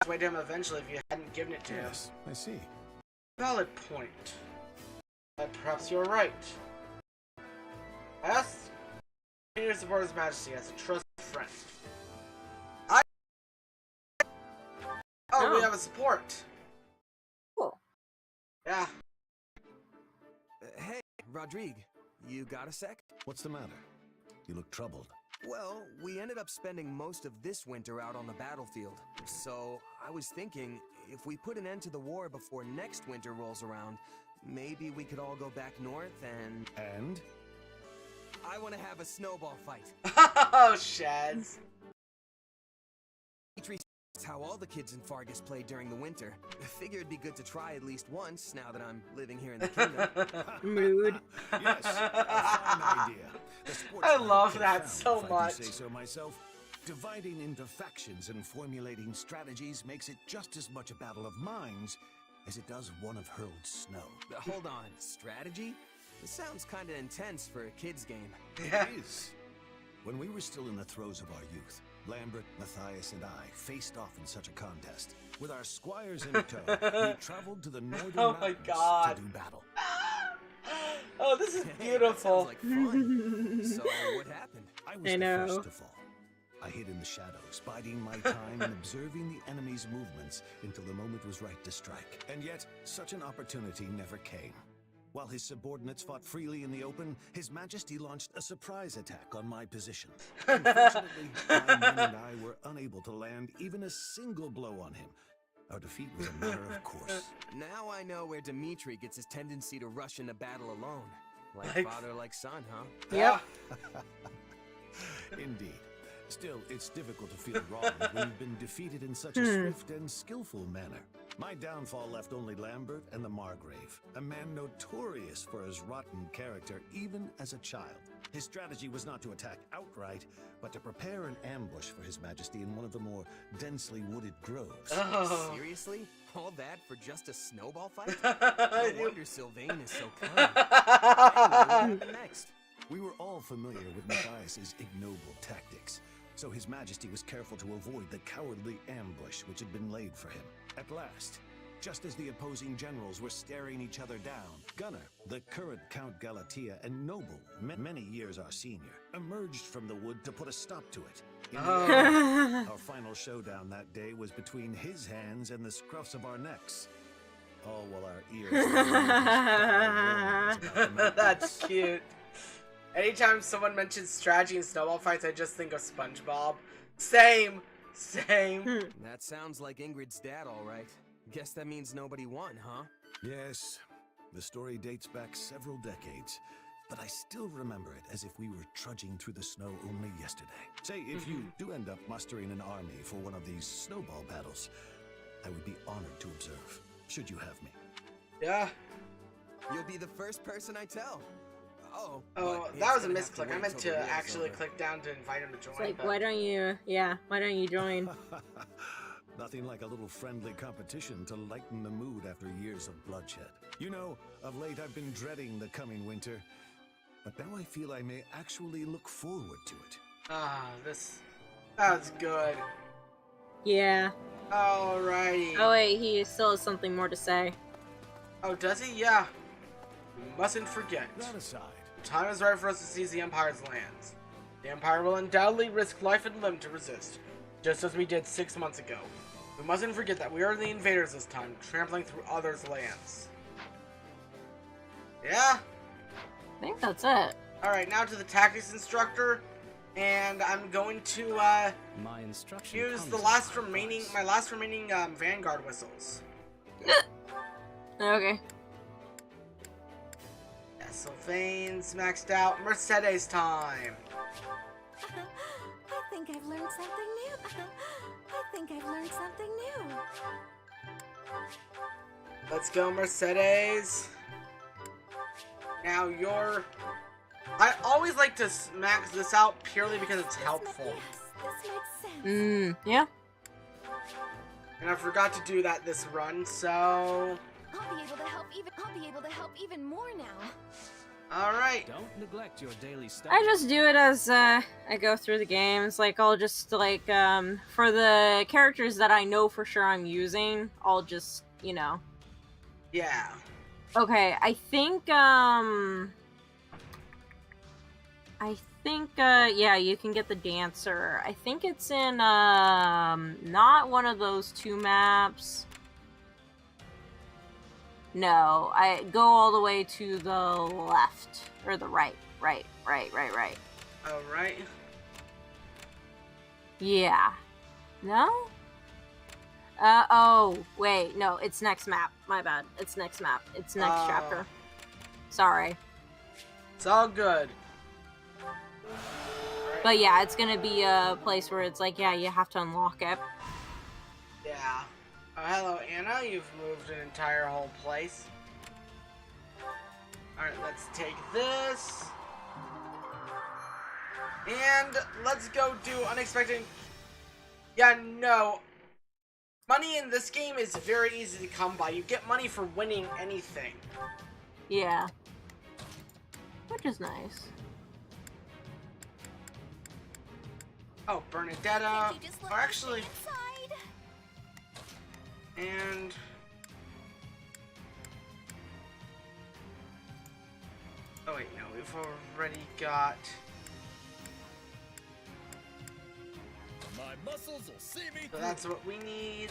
I'd wait him eventually if you hadn't given it to him. Yes, I see. Valid point. But perhaps you're right. Yes? Continue to support His Majesty as a trusted friend. We have a support. Cool. Yeah. Hey, Rodrigue, you got a sec? What's the matter? You look troubled. Well, we ended up spending most of this winter out on the battlefield. So, I was thinking, if we put an end to the war before next winter rolls around, maybe we could all go back north and... And? I want to have a snowball fight. Oh, Shads. That's how all the kids in Fargus played during the winter. I figured it'd be good to try at least once, now that I'm living here in the kingdom. Mood. Yes, a fine idea. I love that so much. If I do say so myself. Dividing into factions and formulating strategies makes it just as much a battle of minds as it does one of hurled snow. Hold on, strategy? This sounds kinda intense for a kid's game. Yeah. It is. When we were still in the throes of our youth, Lambert, Matthias, and I faced off in such a contest. With our squires in tow, we traveled to the northern mountains to do battle. Oh, this is beautiful. That sounds like fun. So, what happened? I was the first to fall. I hid in the shadows, biding my time and observing the enemy's movements until the moment was right to strike. And yet, such an opportunity never came. While his subordinates fought freely in the open, His Majesty launched a surprise attack on my position. Unfortunately, my men and I were unable to land even a single blow on him. Our defeat was a matter of course. Now I know where Dimitri gets his tendency to rush into battle alone. Like father, like son, huh? Yeah. Indeed. Still, it's difficult to feel wrong when you've been defeated in such a swift and skillful manner. My downfall left only Lambert and the Margrave, a man notorious for his rotten character even as a child. His strategy was not to attack outright, but to prepare an ambush for His Majesty in one of the more densely wooded groves. Oh. Seriously? All that for just a snowball fight? No wonder Sylvain is so kind. Anyway, what next? We were all familiar with Matthias's ignoble tactics, so His Majesty was careful to avoid the cowardly ambush which had been laid for him. At last, just as the opposing generals were staring each other down, Gunnar, the current Count Galatea and noble, many years our senior, emerged from the wood to put a stop to it. In the end, our final showdown that day was between his hands and the scruffs of our necks. All while our ears... That's cute. Anytime someone mentions strategy and snowball fights, I just think of SpongeBob. Same. That sounds like Ingrid's dad, all right. Guess that means nobody won, huh? Yes, the story dates back several decades, but I still remember it as if we were trudging through the snow only yesterday. Say, if you do end up mustering an army for one of these snowball battles, I would be honored to observe, should you have me. Yeah. You'll be the first person I tell. Oh, that was a misclick. I meant to actually click down to invite him to join. It's like, why don't you join? Nothing like a little friendly competition to lighten the mood after years of bloodshed. You know, of late I've been dreading the coming winter, but now I feel I may actually look forward to it. That's good. Yeah. Alrighty. Oh wait, he still has something more to say. Oh, does he? Yeah. We mustn't forget. That aside, the time is right for us to seize the Empire's lands. The Empire will undoubtedly risk life and limb to resist, just as we did 6 months ago. We mustn't forget that we are the invaders this time, trampling through others' lands. Yeah? I think that's it. Alright, now to the tactics instructor, and I'm going to My instruction use comes the last remaining Vanguard whistles. Okay. Yeah, Sylvain's maxed out. Mercedes time. I think I've learned something new. Let's go, Mercedes. Now I always like to max this out purely because it's helpful. This makes sense. Yeah. And I forgot to do that this run, so... I'll be able to help even more now. Alright. Don't neglect your daily stuff. I just do it as I go through the games. Like, I'll just, like, for the characters that I know for sure I'm using, I'll just, you know. Yeah. Okay, I think, yeah, you can get the Dancer. I think it's in, not one of those 2 maps. No, I go all the way to the left. Or the right. Right. Alright. Yeah. No? Oh, wait, no, it's next map. My bad. It's next map. It's next chapter. Sorry. It's all good. But yeah, it's gonna be a place where it's like, yeah, you have to unlock it. Yeah. Oh, hello, Anna. You've moved an entire whole place. Alright, let's take this. And let's go do unexpected... Yeah, no. Money in this game is very easy to come by. You get money for winning anything. Yeah. Which is nice. Oh, Bernadetta. Or actually... And... Oh wait, no, we've already got... My muscles will see me. So that's what we need.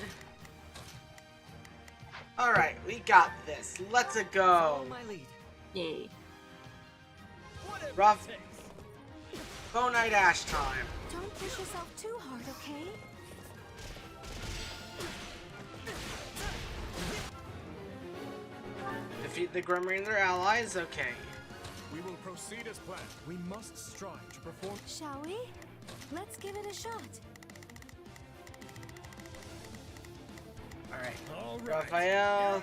Alright, we got this. Let's go. Yay. Rough. Bow Night Ash time. Don't push yourself too hard, okay? Defeat the Grimoire and their allies? Okay. We will proceed as planned. We must strive to perform. Shall we? Let's give it a shot. Alright. Raphael.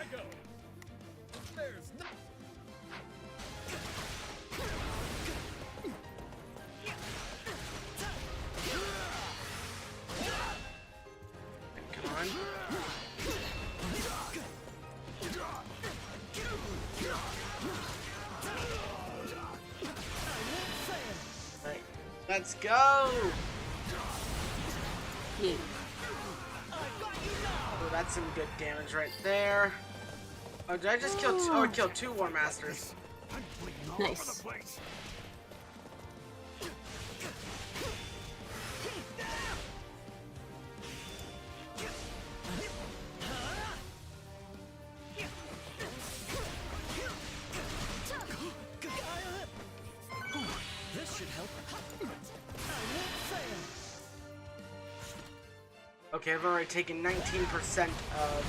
Come on. Right. Let's go! Yeah. Oh, that's some good damage right there. Oh, did I just kill two? Oh, I killed 2 War Masters. Nice. This should help. Okay, I've already taken 19% of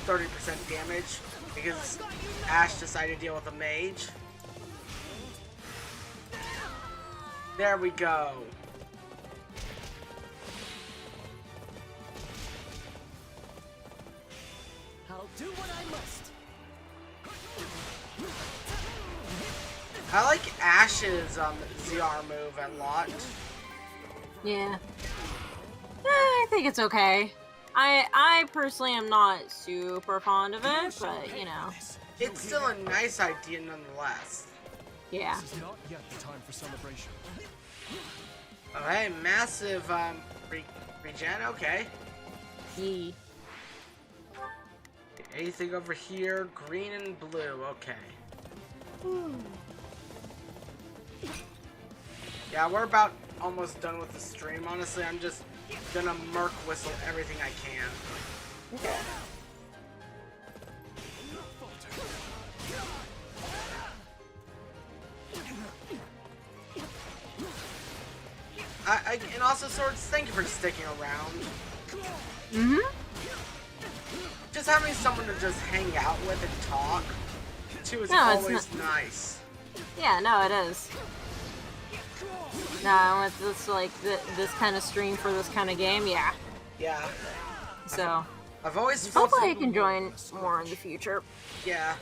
30% damage because Ash decided to deal with a mage. There we go. I'll do what I must. I like Ash's ZR move a lot. Yeah. I think it's okay. I personally am not super fond of it, but you know. It's still a nice idea nonetheless. Yeah. This is not yet the time for celebration. Okay, massive regen, okay. Yeah. Anything over here? Green and blue, okay. Yeah, we're about almost done with the stream. Honestly, I'm just gonna Merc whistle everything I can. Okay. And also, Swords, thank you for sticking around. Mm-hmm. Just having someone to just hang out with and talk to is No, always nice. Yeah, no, it is. No, I want this like this kind of stream for this kind of game. Yeah. Yeah. So. I've always felt. Hopefully, I can join more in the future. Yeah.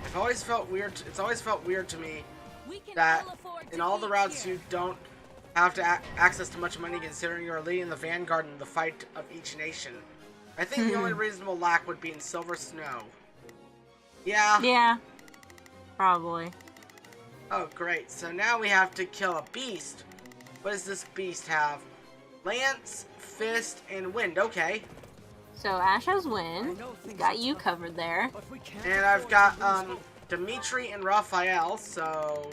I've always felt weird. It's always felt weird to me that in all the routes you don't have to access to much money, considering you're leading the vanguard in the fight of each nation. I think the only reasonable lack would be in Silver Snow. Yeah. Yeah. Probably. Oh, great. So now we have to kill a beast. What does this beast have? Lance, Fist, and Wind. Okay. So Ash has Wind. Got you covered there. And I've got Dimitri and Raphael, so...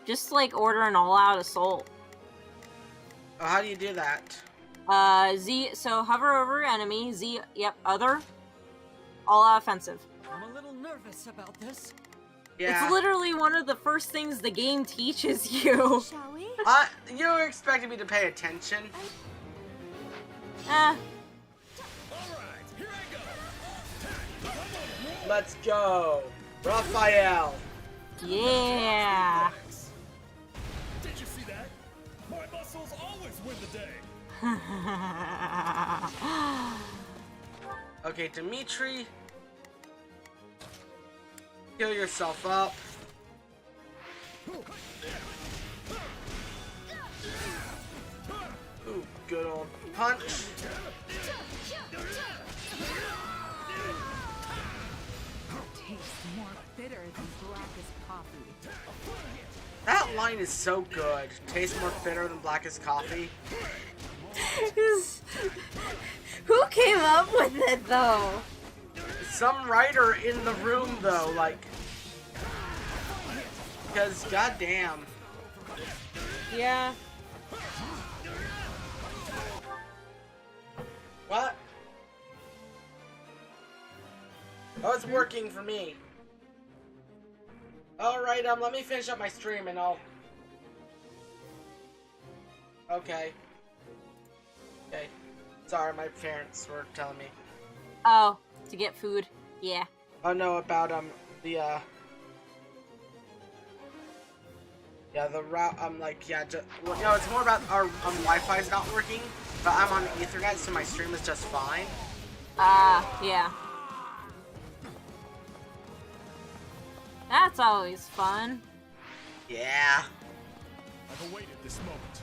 Just like order an all-out assault. Oh, how do you do that? Z, so hover over enemy, Z, yep, other, all-out offensive. I'm a little nervous about this. Yeah. It's literally one of the first things the game teaches you. Shall we? You were expecting me to pay attention? Let's go. Raphael. Yeah. Did you see that? My muscles always win the day. Okay, Dimitri. Heal yourself up. Ooh, good old punch. Tastes more bitter than blackest coffee. That line is so good. Tastes more bitter than blackest coffee. Who came up with it though? Some writer in the room though, like, because goddamn. Yeah. What? Oh, it's working for me. Alright, let me finish up my stream and I'll... Okay. Okay. Sorry, my parents were telling me. Oh, to get food. Yeah. Oh no, about, the, yeah, the route, well, no, it's more about our, Wi-Fi's not working, but I'm on Ethernet, so my stream is just fine. Yeah. That's always fun. Yeah. I've awaited this moment.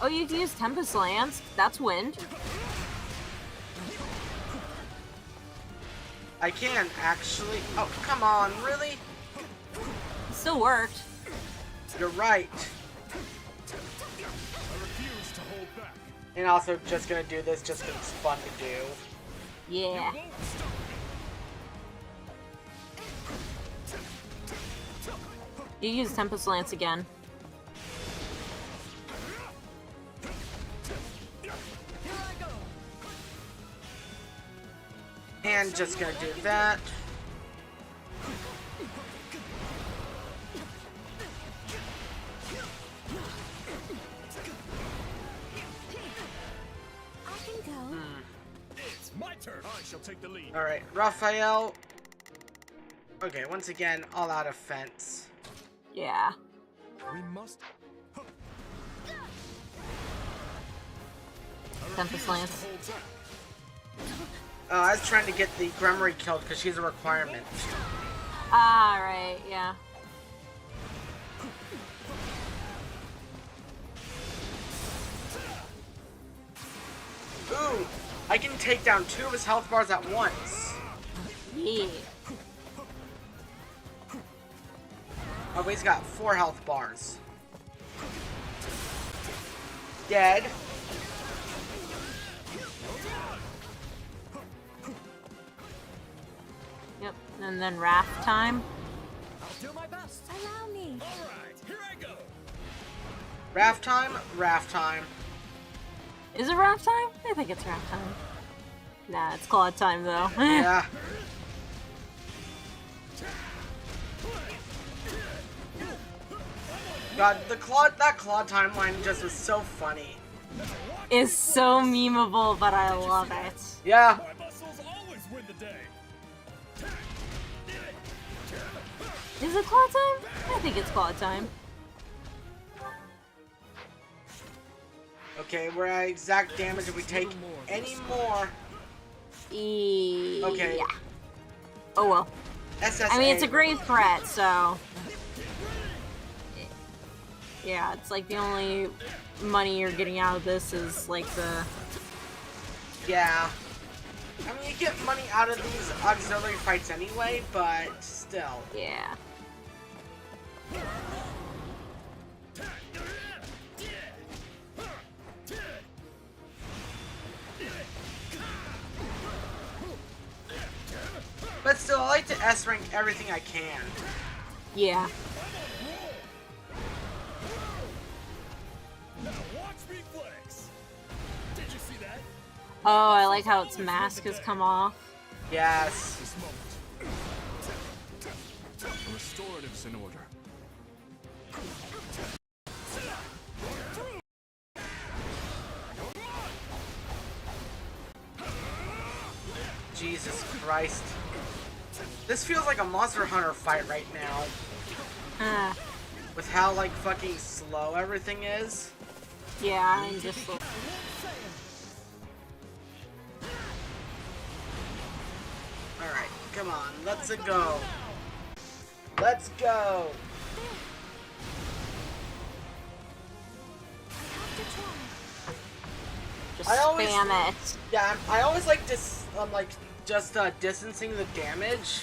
Oh, you can use Tempest Lance. That's wind. I can, actually. Oh, come on, really? It still worked. You're right. I refuse to hold back. And also just gonna do this just because it's fun to do. Yeah. You use Tempest Lance again. And just gonna do that. I can go. It's my turn. I shall take the lead. Alright, Raphael. Okay, once again, all out of fence. Yeah. We must. Tempest Lance. I was trying to get the Gremory killed because she's a requirement. Ah, right, yeah. Ooh, I can take down 2 of his health bars at once. Yeah. Oh, but he's got 4 health bars. Dead. Yep, and then Wrath time. I'll do my best. Allow me. All right, here I go. Wrath time? Wrath time. Is it Wrath time? I think it's Wrath time. Nah, it's Claw time though. Yeah. God, that claw timeline just was so funny. It's so memeable, but I love it. Yeah. My muscles always win the day. Is it Claw time? I think it's Claw time. Okay, we're at exact damage if we take any more. Okay. Yeah. Oh well. SSA. I mean, it's a grave threat, so... Yeah, it's like the only money you're getting out of this is like the... Yeah. I mean, you get money out of these auxiliary fights anyway, but still. Yeah. But still, I like to S-rank everything I can. Yeah. Now watch me flex. Did you see that? Oh, I like how its mask has come off. Yes. This moment. Restorative's in order. Jesus Christ. This feels like a Monster Hunter fight right now. With how, like, fucking slow everything is. Yeah, I'm just... Alright, come on, let's go. Let's go. Just I always, spam it. Yeah, I always like just distancing the damage.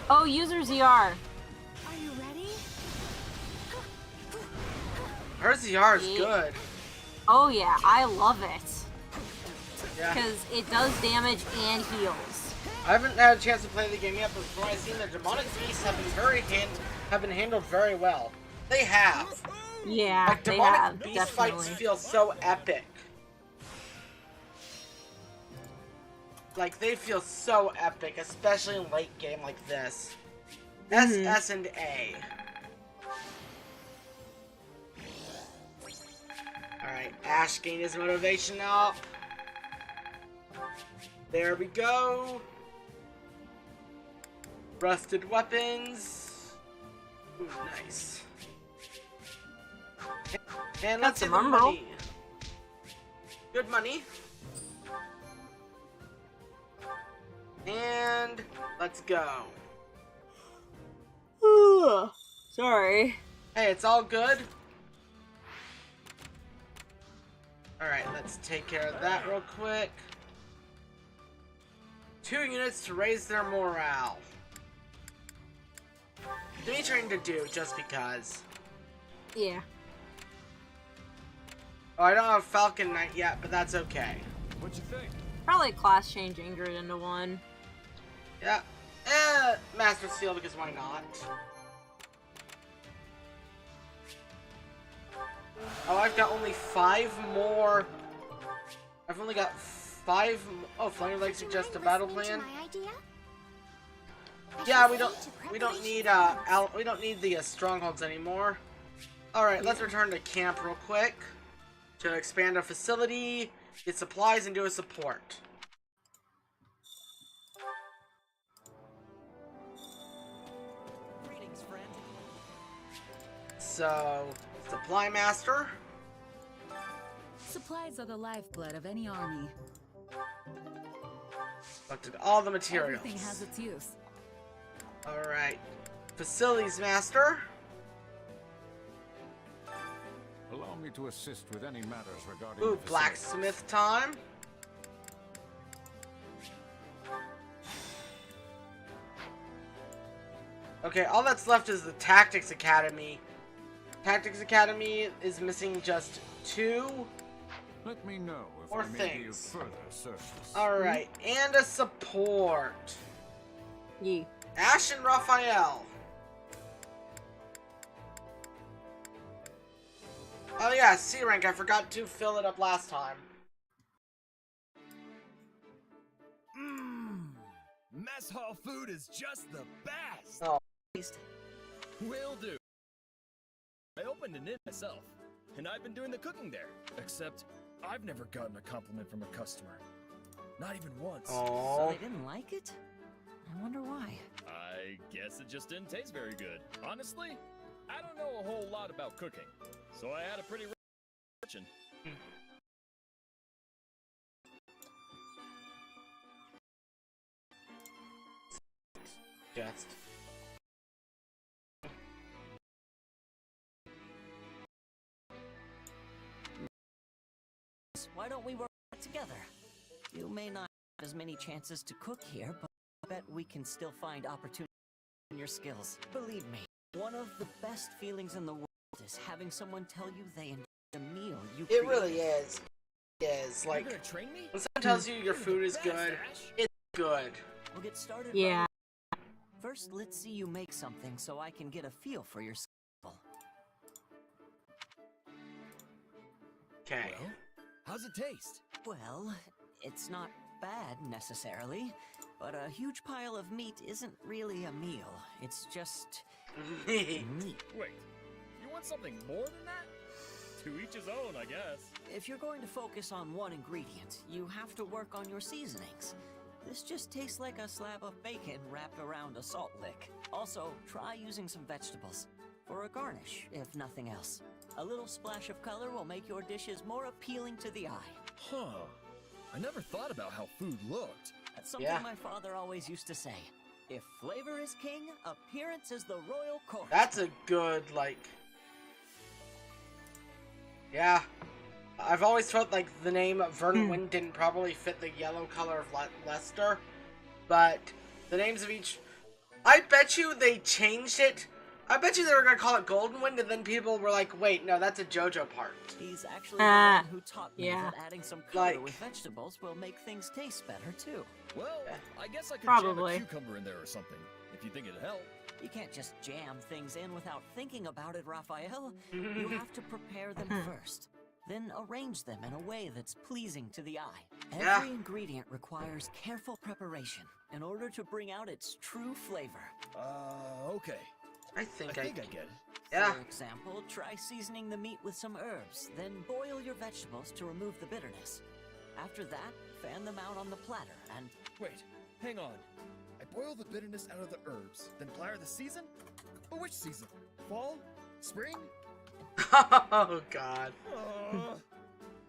Oh, user ZR. Are you ready? Her ZR is good. Oh yeah, I love it. Yeah. Because it does damage and heals. I haven't had a chance to play the game yet, but from what I've seen, the demonic beasts have been handled very well. They have. Yeah, like, they demonic have, beast definitely. fights feel so epic. Like, they feel so epic, especially in late game like this. S and A. Alright, Ash gained his motivation up. There we go. Rusted weapons. Ooh, nice. And let's Got see some the umbral. money. Good money. And let's go. Sorry. Hey, it's all good. Alright, let's take care of that real quick. 2 units to raise their morale. Give me trying to do just because. Yeah. Oh, I don't have Falcon Knight yet, but that's okay. What'd you think? Probably class change Ingrid into one. Yeah. Master Seal, because why not? Oh, I've got only 5 more. I've only got 5. Oh, Flaming Lake suggests a battle plan. Yeah, we don't need we don't need the strongholds anymore. All right, let's return to camp real quick to expand our facility, get supplies, and do a support. Greetings, friend. So, Supply Master. Supplies are the lifeblood of any army. Collected all the materials. Everything has its use. All right, Facilities Master. Allow me to assist with any matters regarding Ooh, the facility. blacksmith time. Okay, all that's left is the Tactics Academy. Tactics Academy is missing just 2 Let me know if more I may be of things. further service. Alright, and a support. Yeah. Ash and Raphael. Oh yeah, C rank. I forgot to fill it up last time. Mess hall food is just the best. Oh. Will do. I opened an inn myself, and I've been doing the cooking there. Except, I've never gotten a compliment from a customer. Not even once. So they didn't like it? I wonder why. I guess it just didn't taste very good. Honestly, I don't know a whole lot about cooking, so I had a pretty kitchen. Just. Why don't we work together? You may not have as many chances to cook here, but I bet we can still find opportunities in your skills. Believe me, one of the best feelings in the world is having someone tell you they enjoyed the meal you It created. really is. It is. Like, You're gonna train me? when someone tells you your food is good, it's good. We'll get started. Yeah. First, let's see you make something so I can get a feel for your skill. Okay. Well, how's it taste? Well, it's not bad necessarily, but a huge pile of meat isn't really a meal. It's just meat. Wait, you want something more than that? To each his own, I guess. If you're going to focus on one ingredient, you have to work on your seasonings. This just tastes like a slab of bacon wrapped around a salt lick. Also, try using some vegetables for a garnish, if nothing else. A little splash of color will make your dishes more appealing to the eye. Huh. I never thought about how food looked. That's something my father always used to say. If flavor is king, appearance is the royal court. That's a good, like... Yeah. I've always felt like the name Vernon Wind didn't probably fit the yellow color of Leicester, but the names of each... I bet you they changed it. I bet you they were going to call it Golden Wind, and then people were like, wait, no, that's a JoJo part. He's actually the one who taught me yeah. that adding some color with vegetables will make things taste better, too. Well, I guess I could Probably. jam a cucumber in there or something, if you think it'd help. You can't just jam things in without thinking about it, Raphael. You have to prepare them first, then arrange them in a way that's pleasing to the eye. Every ingredient requires careful preparation in order to bring out its true flavor. Okay. I think I get it. Yeah. For example, try seasoning the meat with some herbs, then boil your vegetables to remove the bitterness. After that, fan them out on the platter and... Wait, hang on. I boil the bitterness out of the herbs, then platter the season? But which season? Fall? Spring? Oh, God.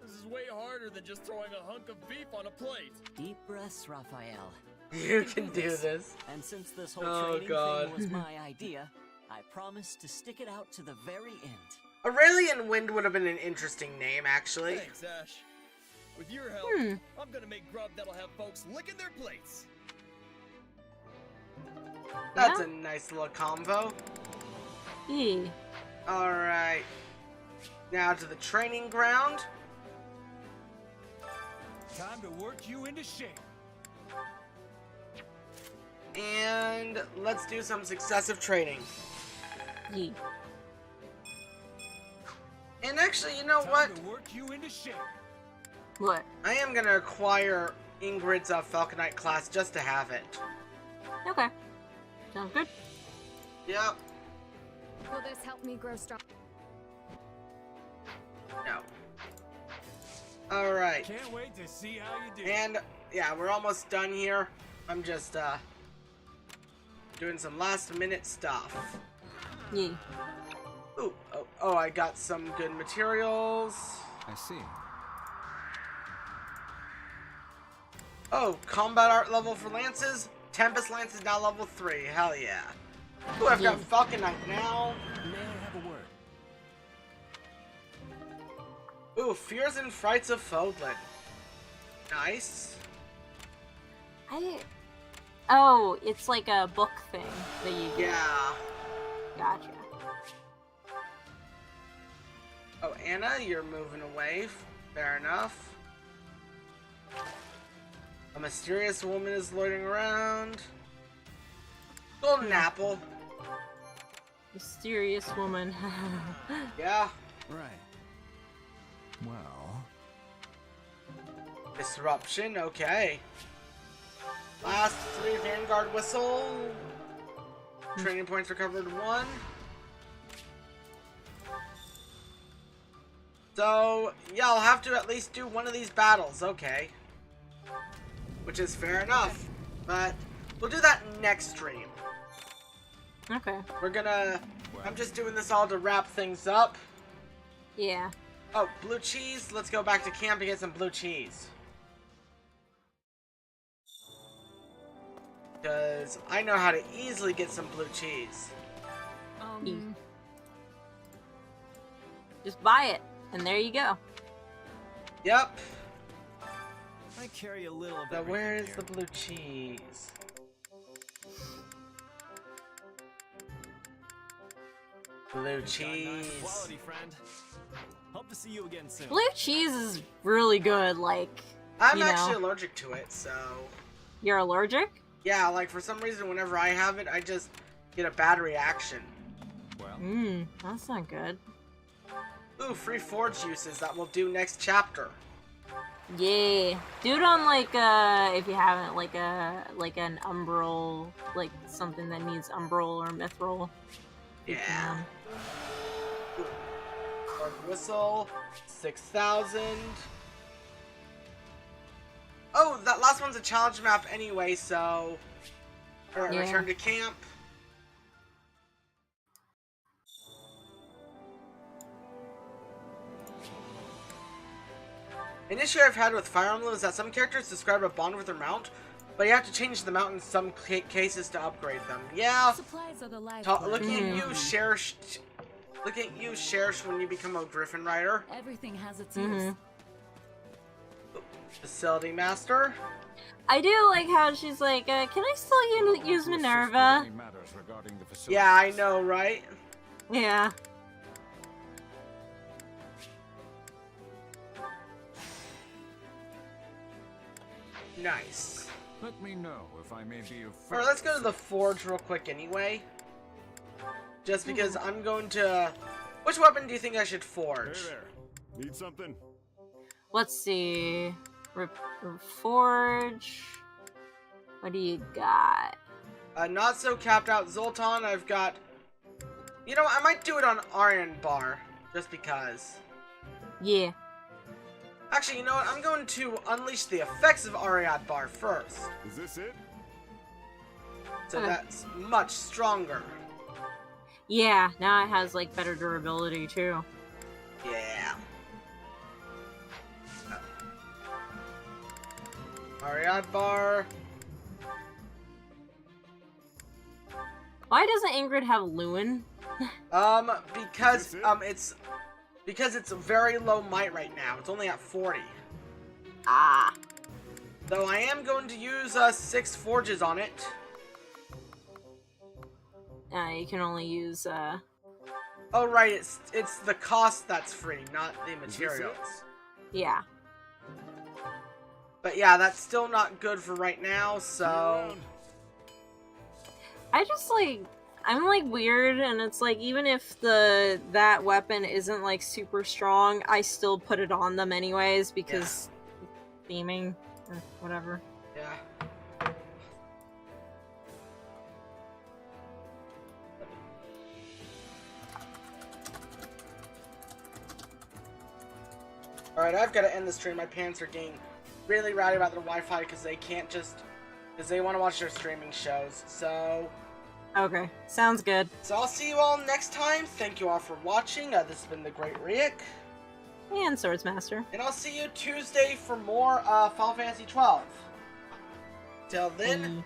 This is way harder than just throwing a hunk of beef on a plate. Deep breaths, Raphael. You can do this. And since this whole Oh, training God. thing was my idea, I promise to stick it out to the very end. Aurelian Wind would have been an interesting name, actually. Thanks, Ash. With your help, I'm gonna make grub that'll have folks licking their plates. That's a nice little combo. Yeah. Alright. Now to the training ground. Time to work you into shape. And let's do some successive training. Yeah. And actually, you know what? Time to work you into shape. What? I am gonna acquire Ingrid's Falconite class just to have it. Okay. Sounds good. Yep. Will this help me grow strong? No. Alright. Can't wait to see how you do. And, yeah, we're almost done here. I'm just, doing some last minute stuff. Yeah. Ooh, oh, I got some good materials. I see. Oh, combat art level for lances. Tempest lance is now level 3. Hell yeah. Ooh, I've got Falconite now. May I have a word? Ooh, Fears and Frights of Fodlan. Nice. Oh, it's like a book thing that you do. Yeah. Gotcha. Oh, Anna, you're moving away. Fair enough. A mysterious woman is loitering around. Golden apple. Mysterious woman. Yeah. Right. Well. Disruption, okay. Last 3 Vanguard Whistle. Training points recovered 1. So, yeah, I'll have to at least do one of these battles, okay. Which is fair enough. But we'll do that next stream. Okay. We're gonna... I'm just doing this all to wrap things up. Yeah. Oh, blue cheese. Let's go back to camp and get some blue cheese. Because I know how to easily get some blue cheese. Just buy it, and there you go. Yep. I carry a little of So everything where is here. the blue cheese? Blue cheese. Nice quality, friend. Hope to see you again soon. Blue cheese is really good, like, I'm you know. actually allergic to it, so... You're allergic? Yeah, like for some reason whenever I have it, I just get a bad reaction. Well. That's not good. Ooh, free forge uses that we'll do next chapter. Yeah. Do it on, like, if you haven't, like an umbral, like, something that needs umbral or mithril. Yeah. Dark Whistle, 6,000. Oh, that last one's a challenge map anyway, so... Yeah. Return to camp. An issue I've had with Fire Emblem is that some characters describe a bond with their mount, but you have to change the mount in some cases to upgrade them. Yeah. Supplies are the lifeblood. Looking at you, Sherish. Looking at you, Sherish, when you become a Griffin Rider. Everything has its use. Facility Master. I do like how she's like, can I still use Minerva? Yeah, I know, right? Yeah. Nice. Let me know if I may be of... Alright, let's go to the forge real quick anyway. Just because I'm going to... Which weapon do you think I should forge? Hey there. Need something? Let's see. Forge. What do you got? Not so capped out Zoltan. I've got... You know what? I might do it on Iron Bar. Just because. Yeah. Actually, you know what? I'm going to unleash the effects of Ariad Bar first. Is this it? So that's much stronger. Yeah, now it has like better durability too. Yeah. Ariad bar. Why doesn't Ingrid have Lewin? Because it's a very low might right now. It's only at 40. Ah. Though I am going to use 6 forges on it. You can only use Oh right, it's the cost that's free, not the materials. Yeah. But yeah, that's still not good for right now, so I just like I'm like weird, and it's like even if that weapon isn't like super strong, I still put it on them anyways because theming or whatever. Yeah. Alright, I've got to end the stream. My parents are getting really rowdy about their Wi-Fi because they can't just... because they want to watch their streaming shows, so... Okay, sounds good. So I'll see you all next time. Thank you all for watching. This has been the Great Riek. And Swordsmaster. And I'll see you Tuesday for more Final Fantasy XII. Till then...